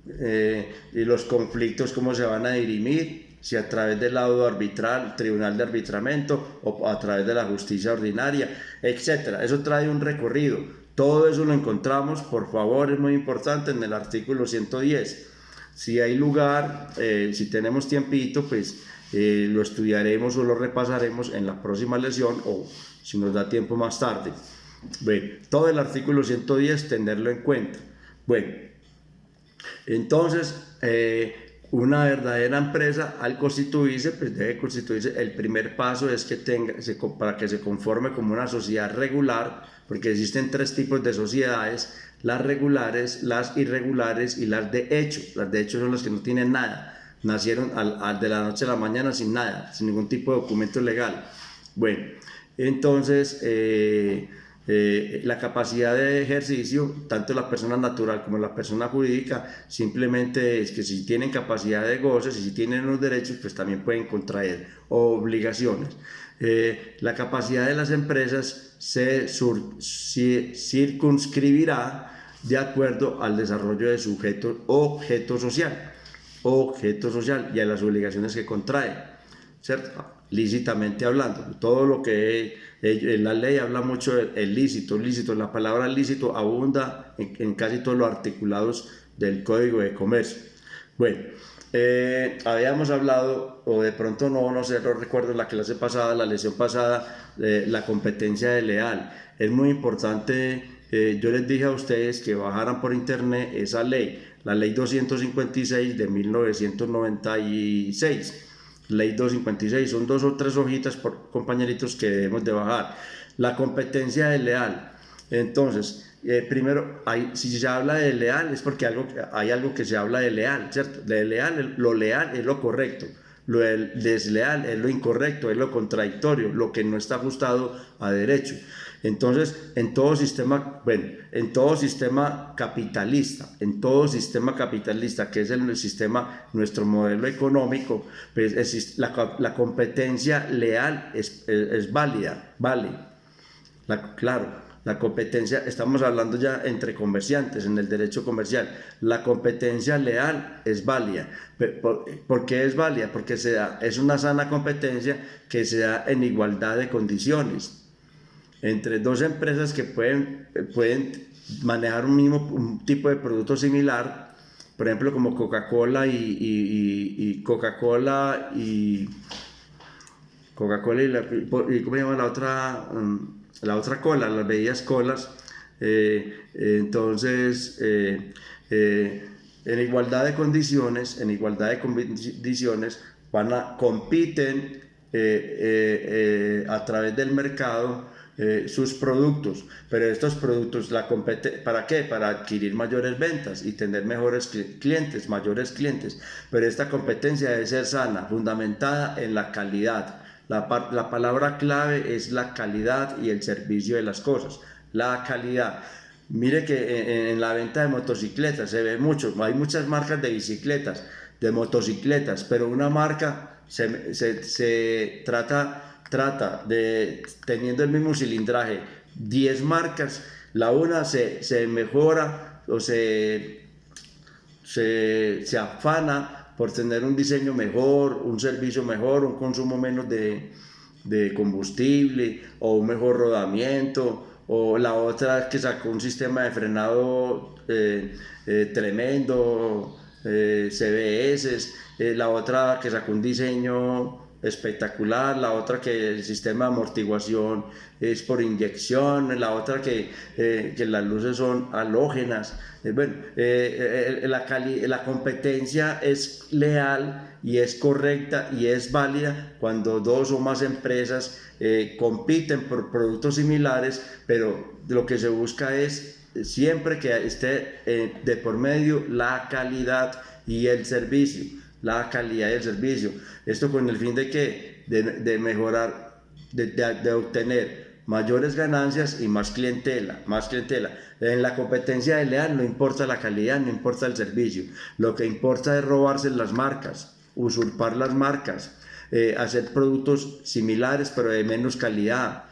y los conflictos cómo se van a dirimir, si a través del laudo arbitral, tribunal de arbitramiento o a través de la justicia ordinaria, etcétera. Eso trae un recorrido. Todo eso lo encontramos, por favor, es muy importante, en el artículo 110. Si hay lugar, si tenemos tiempito, pues lo estudiaremos o lo repasaremos en la próxima lección, o si nos da tiempo más tarde. Bueno, todo el artículo 110, tenerlo en cuenta. Bueno, entonces, una verdadera empresa al constituirse, pues debe constituirse. El primer paso es que para que se conforme como una sociedad regular, porque existen tres tipos de sociedades: las regulares, las irregulares y las de hecho. Las de hecho son las que no tienen nada, nacieron de la noche a la mañana sin nada, sin ningún tipo de documento legal. Bueno, entonces la capacidad de ejercicio, tanto la persona natural como la persona jurídica, simplemente es que si tienen capacidad de goce, si tienen los derechos, pues también pueden contraer obligaciones. La capacidad de las empresas se circunscribirá de acuerdo al desarrollo de su objeto social y a las obligaciones que contrae, ¿cierto? Lícitamente hablando, todo lo que la ley habla mucho del lícito. La palabra lícito abunda en casi todos los articulados del Código de Comercio. Bueno, habíamos hablado, o de pronto no sé, no recuerdo la clase pasada, la lección pasada, la competencia desleal. Es muy importante. Yo les dije a ustedes que bajaran por internet esa ley, la ley 256 de 1996. Ley 256, son 2 o 3 hojitas, por compañeritos, que debemos de bajar. La competencia desleal. Entonces, primero, si se habla de leal es porque hay algo que se habla de leal, ¿cierto? De leal, lo leal es lo correcto, lo desleal es lo incorrecto, es lo contradictorio, lo que no está ajustado a derecho. Entonces, en todo sistema capitalista, que es el sistema, nuestro modelo económico, pues la competencia leal es válida, vale. Claro, la competencia, estamos hablando ya entre comerciantes en el derecho comercial, la competencia leal es válida. ¿Por qué es válida? Porque es una sana competencia que se da en igualdad de condiciones entre dos empresas que pueden manejar un tipo de producto similar, por ejemplo, como Coca-Cola y Coca-Cola y ¿cómo se llama la otra? La otra cola, las bebidas colas. Entonces, en igualdad de condiciones, compiten a través del mercado sus productos, pero estos productos ¿para qué? Para adquirir mayores ventas y tener mayores clientes, pero esta competencia debe ser sana, fundamentada en la calidad. La palabra clave es la calidad y el servicio de las cosas. La calidad. Mire que en la venta de motocicletas se ve mucho, hay muchas marcas de bicicletas, de motocicletas, pero una marca se trata de, teniendo el mismo cilindraje, 10 marcas, la una se mejora o se afana por tener un diseño mejor, un servicio mejor, un consumo menos de combustible o un mejor rodamiento, o la otra que sacó un sistema de frenado tremendo, CBS, la otra que sacó un diseño espectacular, la otra que el sistema de amortiguación es por inyección, la otra que las luces son halógenas. La competencia es leal y es correcta y es válida cuando dos o más empresas compiten por productos similares, pero lo que se busca es siempre que esté de por medio la calidad y el servicio. Esto con el fin de mejorar, de obtener mayores ganancias y más clientela. En la competencia desleal no importa la calidad, no importa el servicio, lo que importa es robarse las marcas, usurpar las marcas, hacer productos similares pero de menos calidad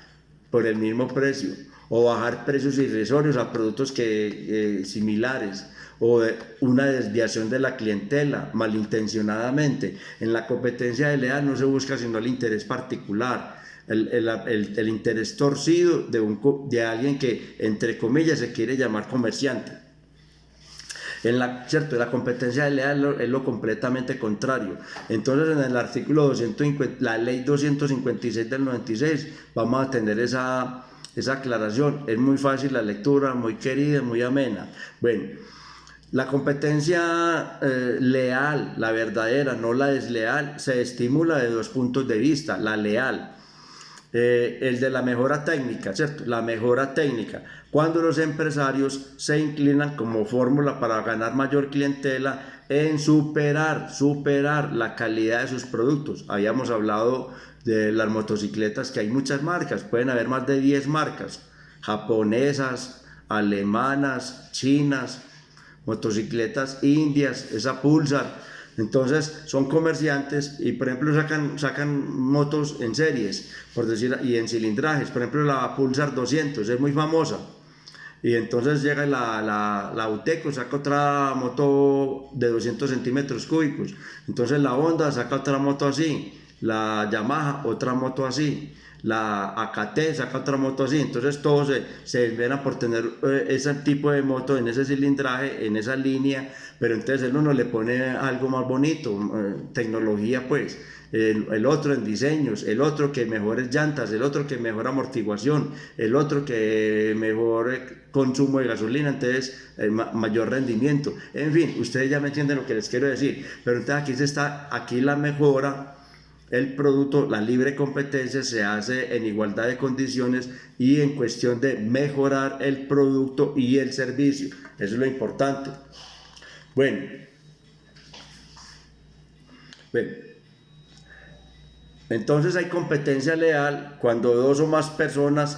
por el mismo precio, o bajar precios irrisorios a productos similares, o una desviación de la clientela malintencionadamente. En la competencia desleal no se busca sino el interés particular, el interés torcido de alguien que, entre comillas, se quiere llamar comerciante. ¿Cierto? La competencia desleal es lo completamente contrario. Entonces, en el artículo 250, la ley 256 del 96, vamos a tener esa aclaración. Es muy fácil la lectura, muy querida, muy amena. Bueno, la competencia leal, la verdadera, no la desleal, se estimula de dos puntos de vista. La leal, el de la mejora técnica, ¿cierto? La mejora técnica, cuando los empresarios se inclinan como fórmula para ganar mayor clientela en superar la calidad de sus productos. Habíamos hablado de las motocicletas, que hay muchas marcas, pueden haber más de 10 marcas, japonesas, alemanas, chinas, motocicletas indias, esa Pulsar. Entonces son comerciantes y, por ejemplo, sacan motos en series, por decir, y en cilindrajes. Por ejemplo, la Pulsar 200 es muy famosa, y entonces llega la Uteco, saca otra moto de 200 centímetros cúbicos. Entonces la Honda saca otra moto así, la Yamaha otra moto así, la AKT saca otra moto así. Entonces todos se esmeran por tener ese tipo de moto en ese cilindraje, en esa línea, pero entonces el uno le pone algo más bonito, tecnología pues, el otro en diseños, el otro que mejores llantas, el otro que mejor amortiguación, el otro que mejor consumo de gasolina, entonces mayor rendimiento. En fin, ustedes ya me entienden lo que les quiero decir, pero entonces aquí la mejora. El producto, la libre competencia se hace en igualdad de condiciones y en cuestión de mejorar el producto y el servicio. Eso es lo importante. Bueno, entonces hay competencia leal cuando dos o más personas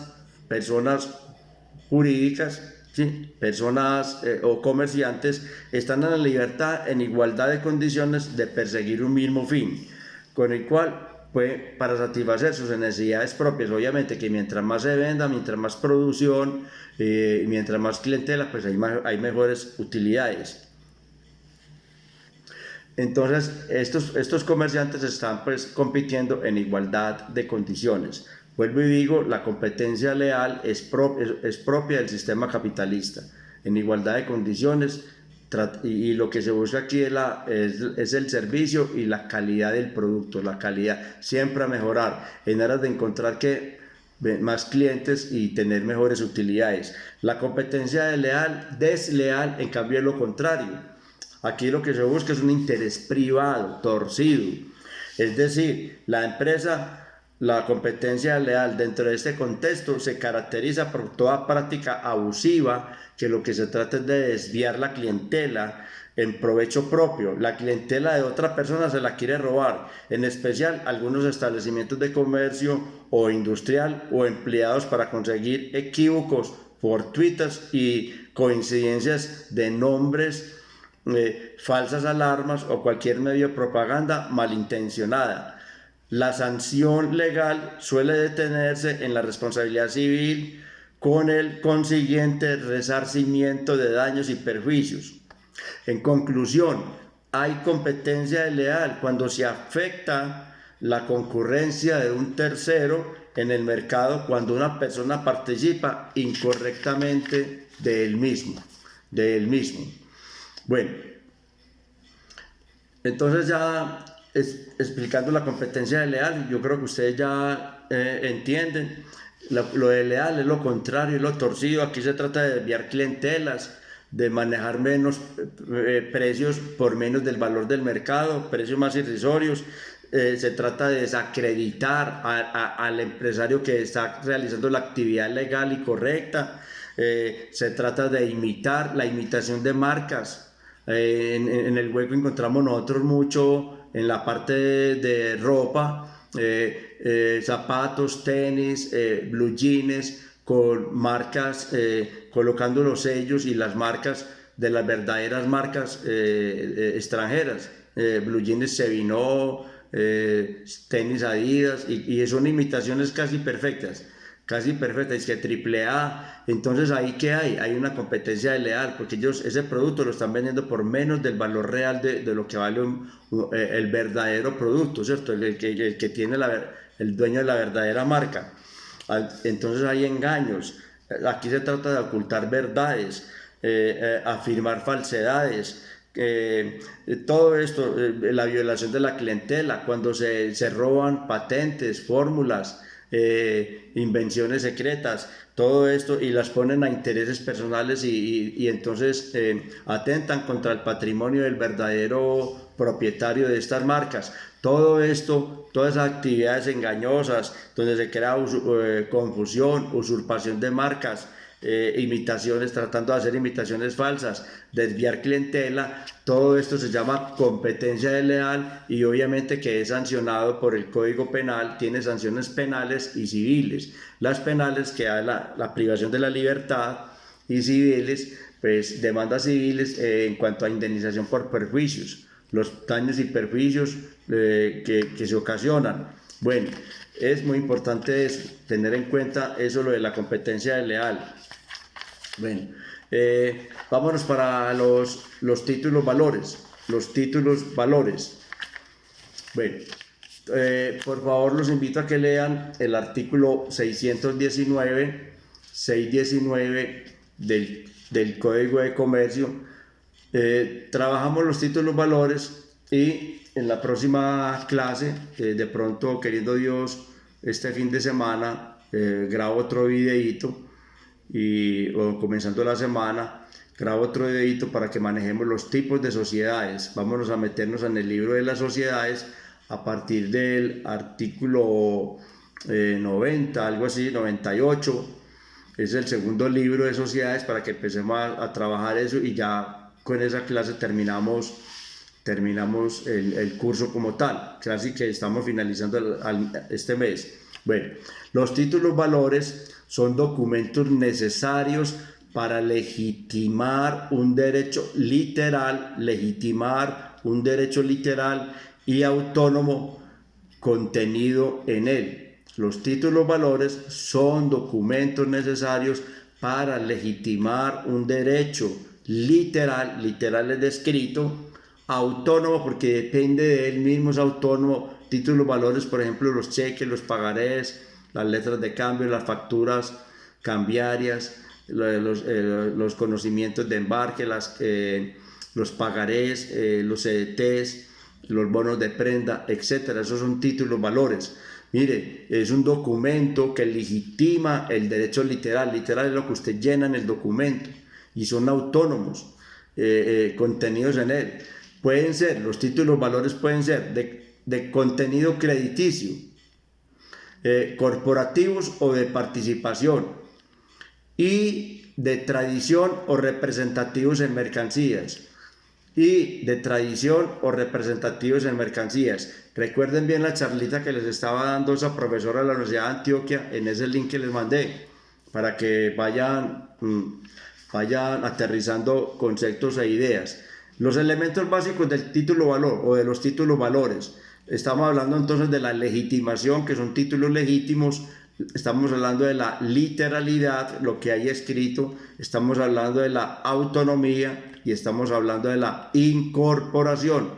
jurídicas, ¿sí? Personas o comerciantes están en la libertad, en igualdad de condiciones de perseguir un mismo fin, con el cual para satisfacer sus necesidades propias. Obviamente que mientras más se venda, mientras más producción, mientras más clientela, pues hay mejores utilidades. Entonces estos comerciantes están pues compitiendo en igualdad de condiciones. Vuelvo y digo, la competencia leal es propia del sistema capitalista, en igualdad de condiciones, y lo que se busca aquí es el servicio y la calidad del producto, la calidad siempre a mejorar, en aras de encontrar más clientes y tener mejores utilidades. La competencia desleal, en cambio, es lo contrario. Aquí lo que se busca es un interés privado, torcido. Es decir, la competencia leal dentro de este contexto se caracteriza por toda práctica abusiva, que lo que se trata es de desviar la clientela en provecho propio. La clientela de otra persona se la quiere robar, en especial algunos establecimientos de comercio o industrial o empleados para conseguir equívocos fortuitas y coincidencias de nombres, falsas alarmas o cualquier medio de propaganda malintencionada. La sanción legal suele detenerse en la responsabilidad civil con el consiguiente resarcimiento de daños y perjuicios. En conclusión, hay competencia desleal cuando se afecta la concurrencia de un tercero en el mercado, cuando una persona participa incorrectamente de él mismo. Bueno, entonces ya explicando la competencia desleal, yo creo que ustedes ya entienden. Lo desleal es lo contrario, es lo torcido. Aquí se trata de desviar clientelas, de manejar menos precios por menos del valor del mercado, precios más irrisorios. Se trata de desacreditar al empresario que está realizando la actividad legal y correcta. Se trata de imitar, la imitación de marcas. En el hueco encontramos nosotros mucho en la parte de ropa, zapatos, tenis, blue jeans, con marcas, colocando los sellos y las marcas de las verdaderas marcas extranjeras. Blue jeans se vino, tenis Adidas, y son imitaciones casi perfectas, es que triple A. Entonces ahí que hay una competencia desleal, porque ellos ese producto lo están vendiendo por menos del valor real de lo que vale el verdadero producto, ¿cierto? El que tiene el dueño de la verdadera marca. Entonces hay engaños. Aquí se trata de ocultar verdades, afirmar falsedades. Todo esto, la violación de la clientela, cuando se roban patentes, fórmulas, invenciones secretas, todo esto, y las ponen a intereses personales y entonces atentan contra el patrimonio del verdadero propietario de estas marcas. Todo esto, todas esas actividades engañosas donde se crea confusión, usurpación de marcas, imitaciones, tratando de hacer imitaciones falsas, desviar clientela, todo esto se llama competencia desleal, y obviamente que es sancionado por el Código Penal, tiene sanciones penales y civiles. Las penales, que da la privación de la libertad, y civiles, pues demandas civiles en cuanto a indemnización por perjuicios, los daños y perjuicios que se ocasionan. Bueno, es muy importante tener en cuenta eso, lo de la competencia desleal. Bueno, vámonos para los títulos valores. Los títulos valores. Bueno, por favor los invito a que lean el artículo 619 del Código de Comercio. Trabajamos los títulos valores, y en la próxima clase, de pronto, queriendo Dios, este fin de semana, grabo otro videíto, o comenzando la semana, grabo otro videito para que manejemos los tipos de sociedades. Vámonos a meternos en el libro de las sociedades a partir del artículo 90, algo así, 98. Es el segundo libro de sociedades, para que empecemos a trabajar eso, y ya con esa clase terminamos el curso como tal, casi que estamos finalizando este mes. Bueno, los títulos valores son documentos necesarios para legitimar un derecho literal, y autónomo contenido en él. Los títulos valores son documentos necesarios para legitimar un derecho literal es descrito, autónomo porque depende de él mismo, es autónomo. Títulos valores, por ejemplo, los cheques, los pagarés, las letras de cambio, las facturas cambiarias, los conocimientos de embarque, los pagarés, los CDTs, los bonos de prenda, etcétera. Esos son títulos valores. Mire, es un documento que legitima el derecho literal es lo que usted llena en el documento, y son autónomos, contenidos en él. Los títulos valores pueden ser de contenido crediticio, corporativos o de participación, y de tradición o representativos en mercancías. Recuerden bien la charlita que les estaba dando esa profesora de la Universidad de Antioquia en ese link que les mandé, para que vayan aterrizando conceptos e ideas. Los elementos básicos del título valor o de los títulos valores. Estamos hablando entonces de la legitimación, que son títulos legítimos. Estamos hablando de la literalidad, lo que hay escrito. Estamos hablando de la autonomía, y estamos hablando de la incorporación.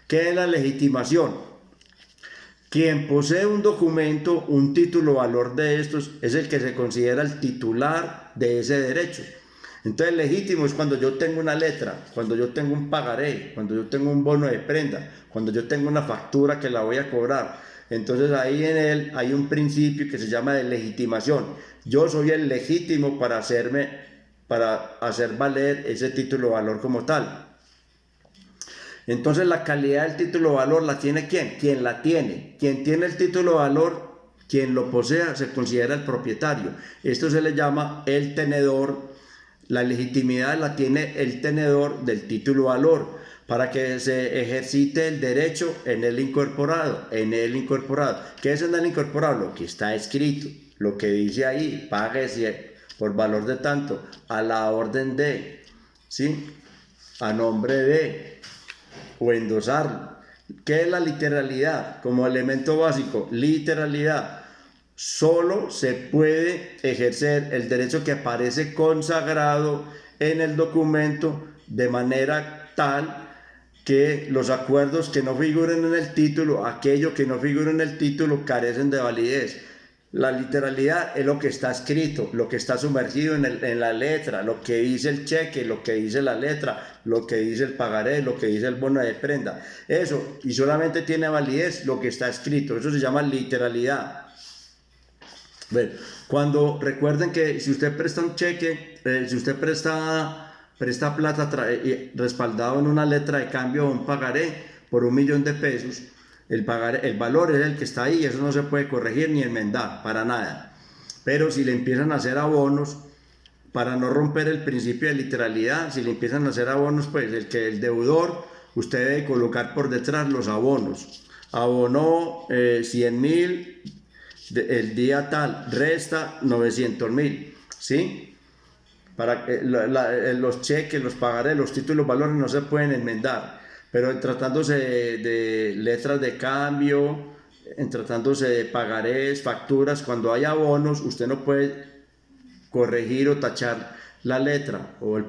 ¿Qué es la legitimación? Quien posee un documento, un título valor de estos, es el que se considera el titular de ese derecho. Entonces, legítimo es cuando yo tengo una letra, cuando yo tengo un pagaré, cuando yo tengo un bono de prenda, cuando yo tengo una factura que la voy a cobrar. Entonces, ahí en él hay un principio que se llama de legitimación. Yo soy el legítimo para hacer valer ese título valor como tal. Entonces, la calidad del título valor la tiene ¿quién? Quien la tiene. Quien tiene el título valor, quien lo posea, se considera el propietario. Esto se le llama el tenedor. La legitimidad la tiene el tenedor del título valor, para que se ejercite el derecho en el incorporado. ¿Qué es en el incorporado? Lo que está escrito, lo que dice ahí: páguese por valor de tanto, a la orden de, ¿sí?, a nombre de, o endosarlo. ¿Qué es la literalidad? Como elemento básico, literalidad. Solo se puede ejercer el derecho que aparece consagrado en el documento de manera tal que los acuerdos que no figuren en el título, aquello que no figura en el título, carecen de validez. La literalidad es lo que está escrito, lo que está sumergido en la letra, lo que dice el cheque, lo que dice la letra, lo que dice el pagaré, lo que dice el bono de prenda. Eso, y solamente tiene validez lo que está escrito. Eso se llama literalidad. Bueno, cuando recuerden que si usted presta un cheque, si usted presta plata respaldado en una letra de cambio o un pagaré por 1.000.000 de pesos, el valor es el que está ahí, eso no se puede corregir ni enmendar, para nada. Pero si le empiezan a hacer abonos, para no romper el principio de literalidad, si le empiezan a hacer abonos, pues el deudor, usted debe colocar por detrás los abonos. Abonó 100.000 el día tal, resta 900.000, ¿sí? Para que los cheques, los pagarés, los títulos valores no se pueden enmendar, pero tratándose de letras de cambio, en tratándose de pagarés, facturas, cuando hay abonos, usted no puede corregir o tachar la letra o el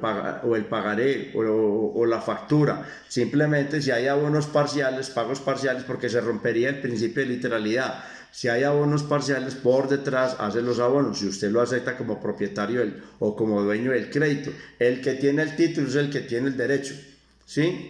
pagaré o la factura. Simplemente si hay abonos parciales, pagos parciales, porque se rompería el principio de literalidad. Si hay abonos parciales, por detrás hace los abonos, si usted lo acepta como propietario o como dueño del crédito. El que tiene el título es el que tiene el derecho, ¿sí?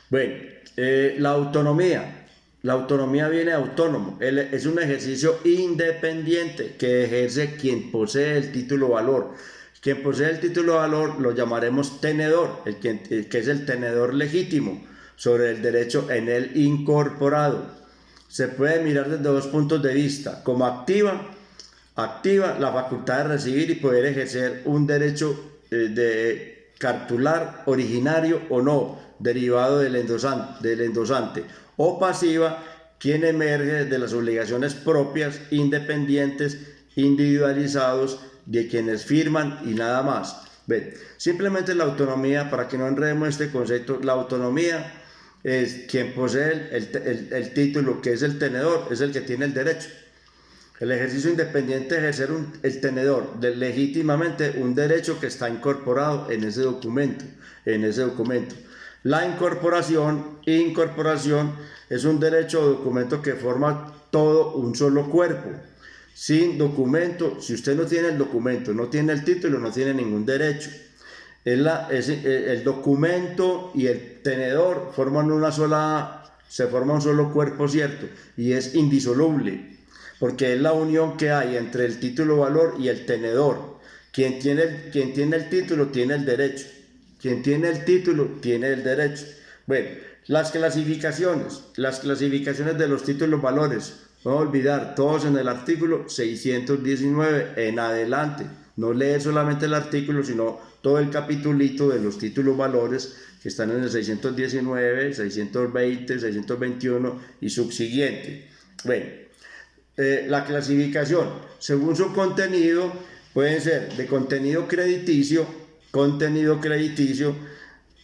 Bueno, la autonomía. La autonomía viene de autónomo, es un ejercicio independiente que ejerce quien posee el título valor. Quien posee el título valor lo llamaremos tenedor, que es el tenedor legítimo sobre el derecho en él incorporado. Se puede mirar desde dos puntos de vista: como activa la facultad de recibir y poder ejercer un derecho de cartular originario o no, derivado del endosante, o pasiva, quien emerge de las obligaciones propias, independientes, individualizados, de quienes firman y nada más. Ven, simplemente la autonomía, para que no enredemos este concepto, la autonomía es quien posee el título, que es el tenedor, es el que tiene el derecho. El ejercicio independiente de ejercer el tenedor legítimamente un derecho que está incorporado en ese documento. La incorporación es un derecho o documento que forma todo un solo cuerpo. Sin documento, si usted no tiene el documento, no tiene el título, no tiene ningún derecho. El documento y el tenedor se forma un solo cuerpo, ¿cierto? Y es indisoluble, porque es la unión que hay entre el título valor y el tenedor. Quien tiene el título tiene el derecho. Quien tiene el título tiene el derecho. Bueno, las clasificaciones de los títulos valores, no olvidar, todos en el artículo 619 en adelante. No leer solamente el artículo, sino todo el capitulito de los títulos valores que están en el 619, 620, 621 y subsiguiente. Bueno, la clasificación, según su contenido, pueden ser de contenido crediticio,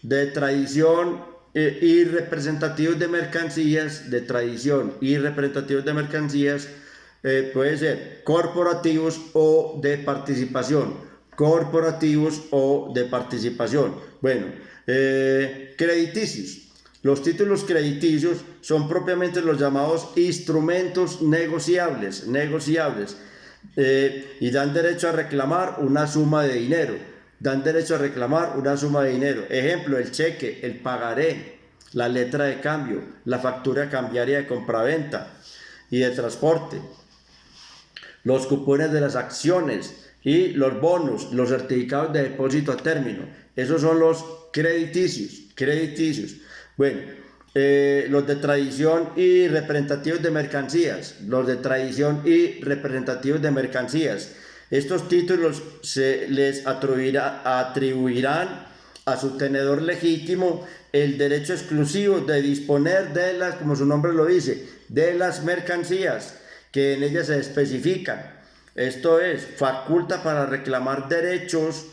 de tradición y representativos de mercancías, puede ser corporativos o de participación. Bueno, crediticios. Los títulos crediticios son propiamente los llamados instrumentos negociables, y dan derecho a reclamar una suma de dinero. Ejemplo: el cheque, el pagaré, la letra de cambio, la factura cambiaria de compraventa y de transporte, los cupones de las acciones y los bonos, los certificados de depósito a término. Esos son los crediticios. Bueno, los de tradición y representativos de mercancías. Estos títulos se les atribuirán a su tenedor legítimo el derecho exclusivo de disponer como su nombre lo dice, de las mercancías que en ellas se especifican. Esto es, faculta para reclamar derechos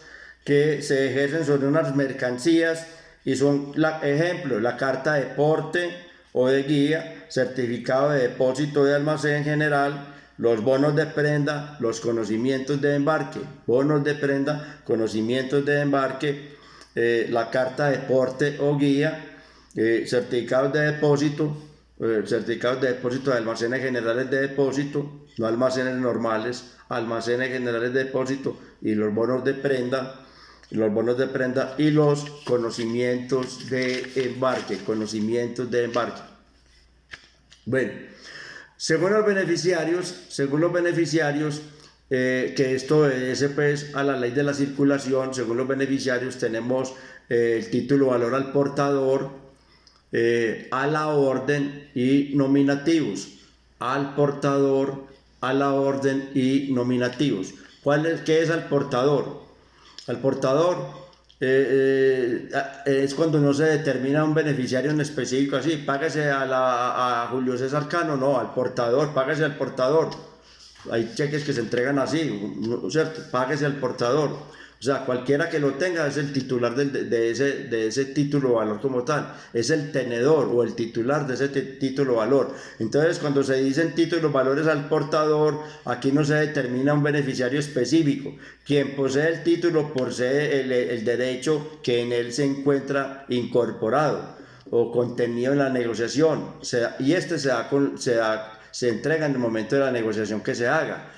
que se ejercen sobre unas mercancías y son, ejemplo, la carta de porte o de guía, certificado de depósito de almacén general, los bonos de prenda, los conocimientos de embarque, bonos de prenda, conocimientos de embarque, la carta de porte o guía, certificados de depósito de almacenes generales de depósito, no almacenes normales, almacenes generales de depósito, y los bonos de prenda, y los conocimientos de embarque, Bueno, según los beneficiarios, que esto obedece pues a la ley de la circulación. Según los beneficiarios tenemos el título valor al portador, a la orden y nominativos. Al portador, a la orden y nominativos. ¿Qué es al portador? Al portador es cuando no se determina un beneficiario en específico, así, págase a Julio César Cano, no, al portador, págase al portador. Hay cheques que se entregan así, ¿cierto? Págase al portador. O sea, cualquiera que lo tenga es el titular de ese título valor como tal, es el tenedor o el titular de ese título valor. Entonces, cuando se dicen títulos valores al portador, aquí no se determina un beneficiario específico. Quien posee el título posee el derecho que en él se encuentra incorporado o contenido en la negociación, y este se entrega en el momento de la negociación que se haga.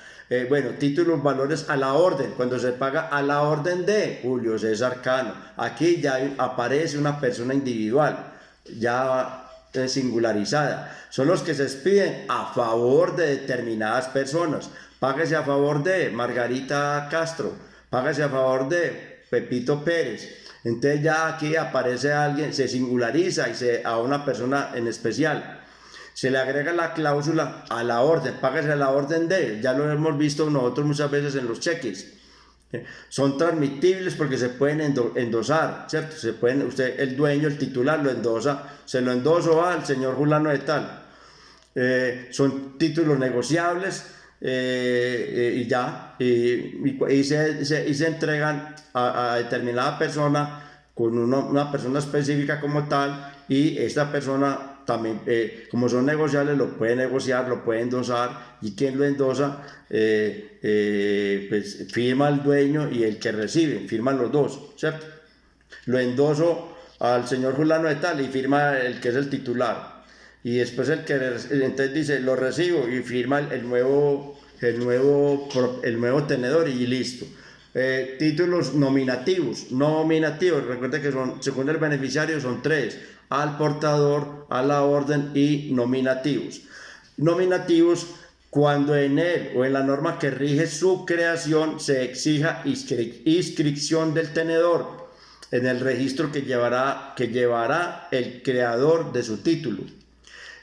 Bueno, títulos, valores a la orden, cuando se paga a la orden de Julio César Cano. Aquí ya aparece una persona individual, ya singularizada. Son los que se expiden a favor de determinadas personas. Págase a favor de Margarita Castro, págase a favor de Pepito Pérez. Entonces ya aquí aparece alguien, se singulariza a una persona en especial. Se le agrega la cláusula a la orden, págase a la orden de, ya lo hemos visto nosotros muchas veces en los cheques. Son transmitibles porque se pueden endosar, ¿cierto? Usted, el dueño, el titular, lo endosa, se lo endoso al señor fulano de tal. Son títulos negociables y se entregan a determinada persona con una persona específica como tal, y esta persona también, como son negociables, lo puede negociar, lo puede endosar, y quien lo endosa, pues firma el dueño y el que recibe, firman los dos, ¿cierto? Lo endoso al señor fulano de tal y firma el que es el titular, y después entonces dice lo recibo y firma el nuevo tenedor y listo. Títulos nominativos, recuerda que según el beneficiario son 3: al portador, a la orden y nominativos. Nominativos cuando en él o en la norma que rige su creación se exija inscripción del tenedor en el registro que llevará el creador de su título.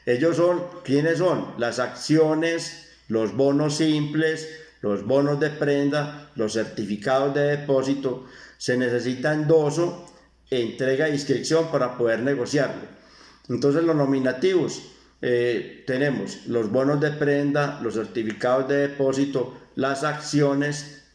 Ellos son, ¿quiénes son? Las acciones, los bonos simples, los bonos de prenda, los certificados de depósito. Se necesita endoso, entrega e inscripción para poder negociarlo. Entonces los nominativos, tenemos los bonos de prenda, los certificados de depósito, las acciones,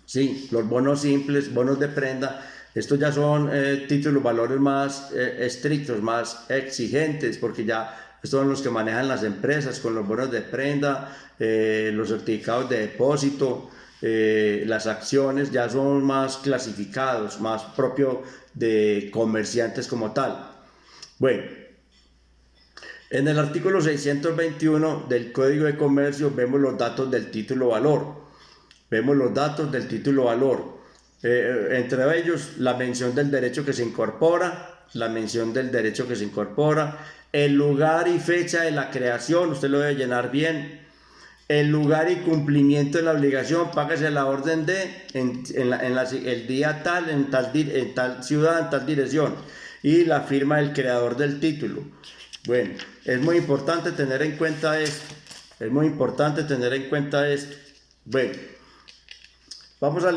sí, los bonos simples, bonos de prenda. Estos ya son títulos, valores más estrictos, más exigentes, porque ya estos son los que manejan las empresas con los bonos de prenda, los certificados de depósito. Las acciones ya son más clasificados, más propio de comerciantes como tal. Bueno, en el artículo 621 del Código de Comercio vemos los datos del título valor. Entre ellos la mención del derecho que se incorpora, el lugar y fecha de la creación, usted lo debe llenar bien. El lugar y cumplimiento de la obligación, págase la orden de el día tal, en tal ciudad, en tal dirección, y la firma del creador del título. Bueno, es muy importante tener en cuenta esto. Bueno, vamos a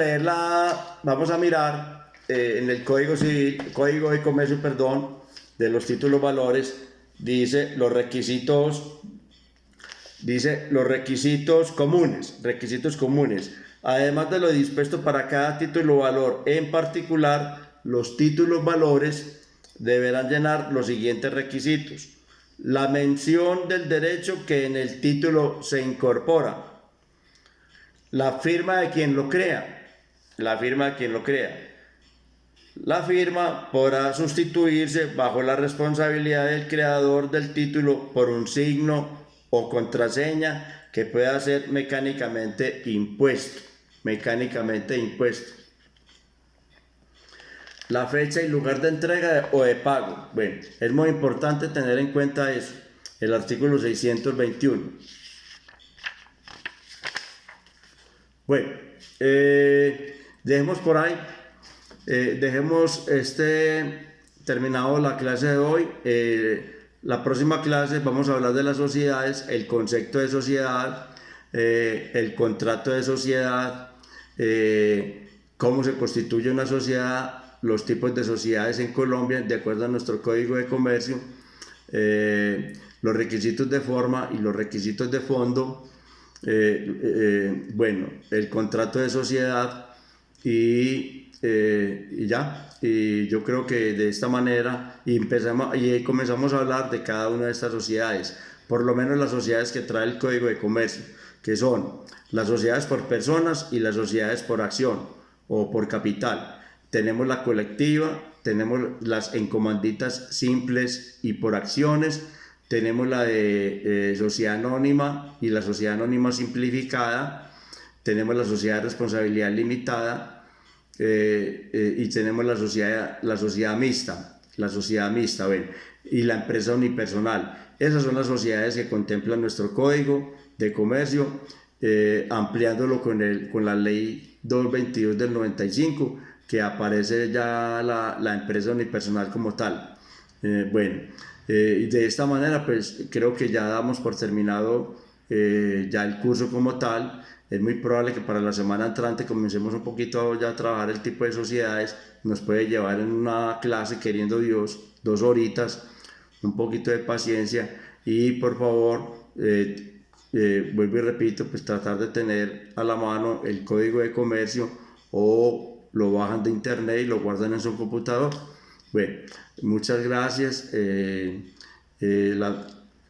mirar en el Código de Comercio, de los títulos valores, dice los requisitos comunes. Además de lo dispuesto para cada título valor en particular, los títulos valores deberán llenar los siguientes requisitos. La mención del derecho que en el título se incorpora. La firma de quien lo crea. La firma de quien lo crea. La firma podrá sustituirse bajo la responsabilidad del creador del título por un signo o contraseña que pueda ser mecánicamente impuesto. La fecha y lugar de entrega o de pago. Bueno, es muy importante tener en cuenta eso. El artículo 621. Bueno, dejemos por ahí. Dejemos terminado la clase de hoy. La próxima clase vamos a hablar de las sociedades, el concepto de sociedad, el contrato de sociedad, cómo se constituye una sociedad, los tipos de sociedades en Colombia de acuerdo a nuestro Código de Comercio, los requisitos de forma y los requisitos de fondo, bueno, el contrato de sociedad y ya, y yo creo que de esta manera comenzamos a hablar de cada una de estas sociedades, por lo menos las sociedades que trae el Código de Comercio, que son las sociedades por personas y las sociedades por acción o por capital. Tenemos la colectiva, tenemos las encomanditas simples y por acciones, tenemos la de sociedad anónima y la sociedad anónima simplificada, tenemos la sociedad de responsabilidad limitada, y tenemos la sociedad mixta, bueno, y la empresa unipersonal. Esas son las sociedades que contemplan nuestro Código de Comercio, ampliándolo con la ley 222 del 95, que aparece ya la empresa unipersonal como tal. Bueno, y de esta manera pues creo que ya damos por terminado ya el curso como tal. Es muy probable que para la semana entrante comencemos un poquito ya a trabajar el tipo de sociedades. Nos puede llevar en una clase, queriendo Dios, 2 horitas, un poquito de paciencia y por favor, vuelvo y repito, pues tratar de tener a la mano el Código de Comercio o lo bajan de internet y lo guardan en su computador. Bueno, muchas gracias.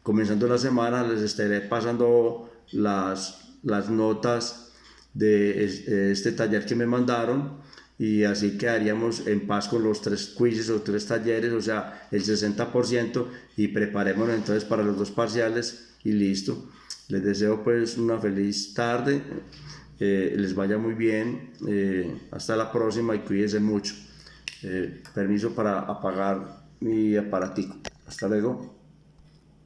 Comenzando la semana les estaré pasando las notas de este taller que me mandaron y así quedaríamos en paz con los 3 quizzes o 3 talleres, o sea, el 60%, y preparémonos entonces para los 2 parciales y listo. Les deseo pues una feliz tarde, les vaya muy bien, hasta la próxima y cuídense mucho. Permiso para apagar mi aparatico. Hasta luego.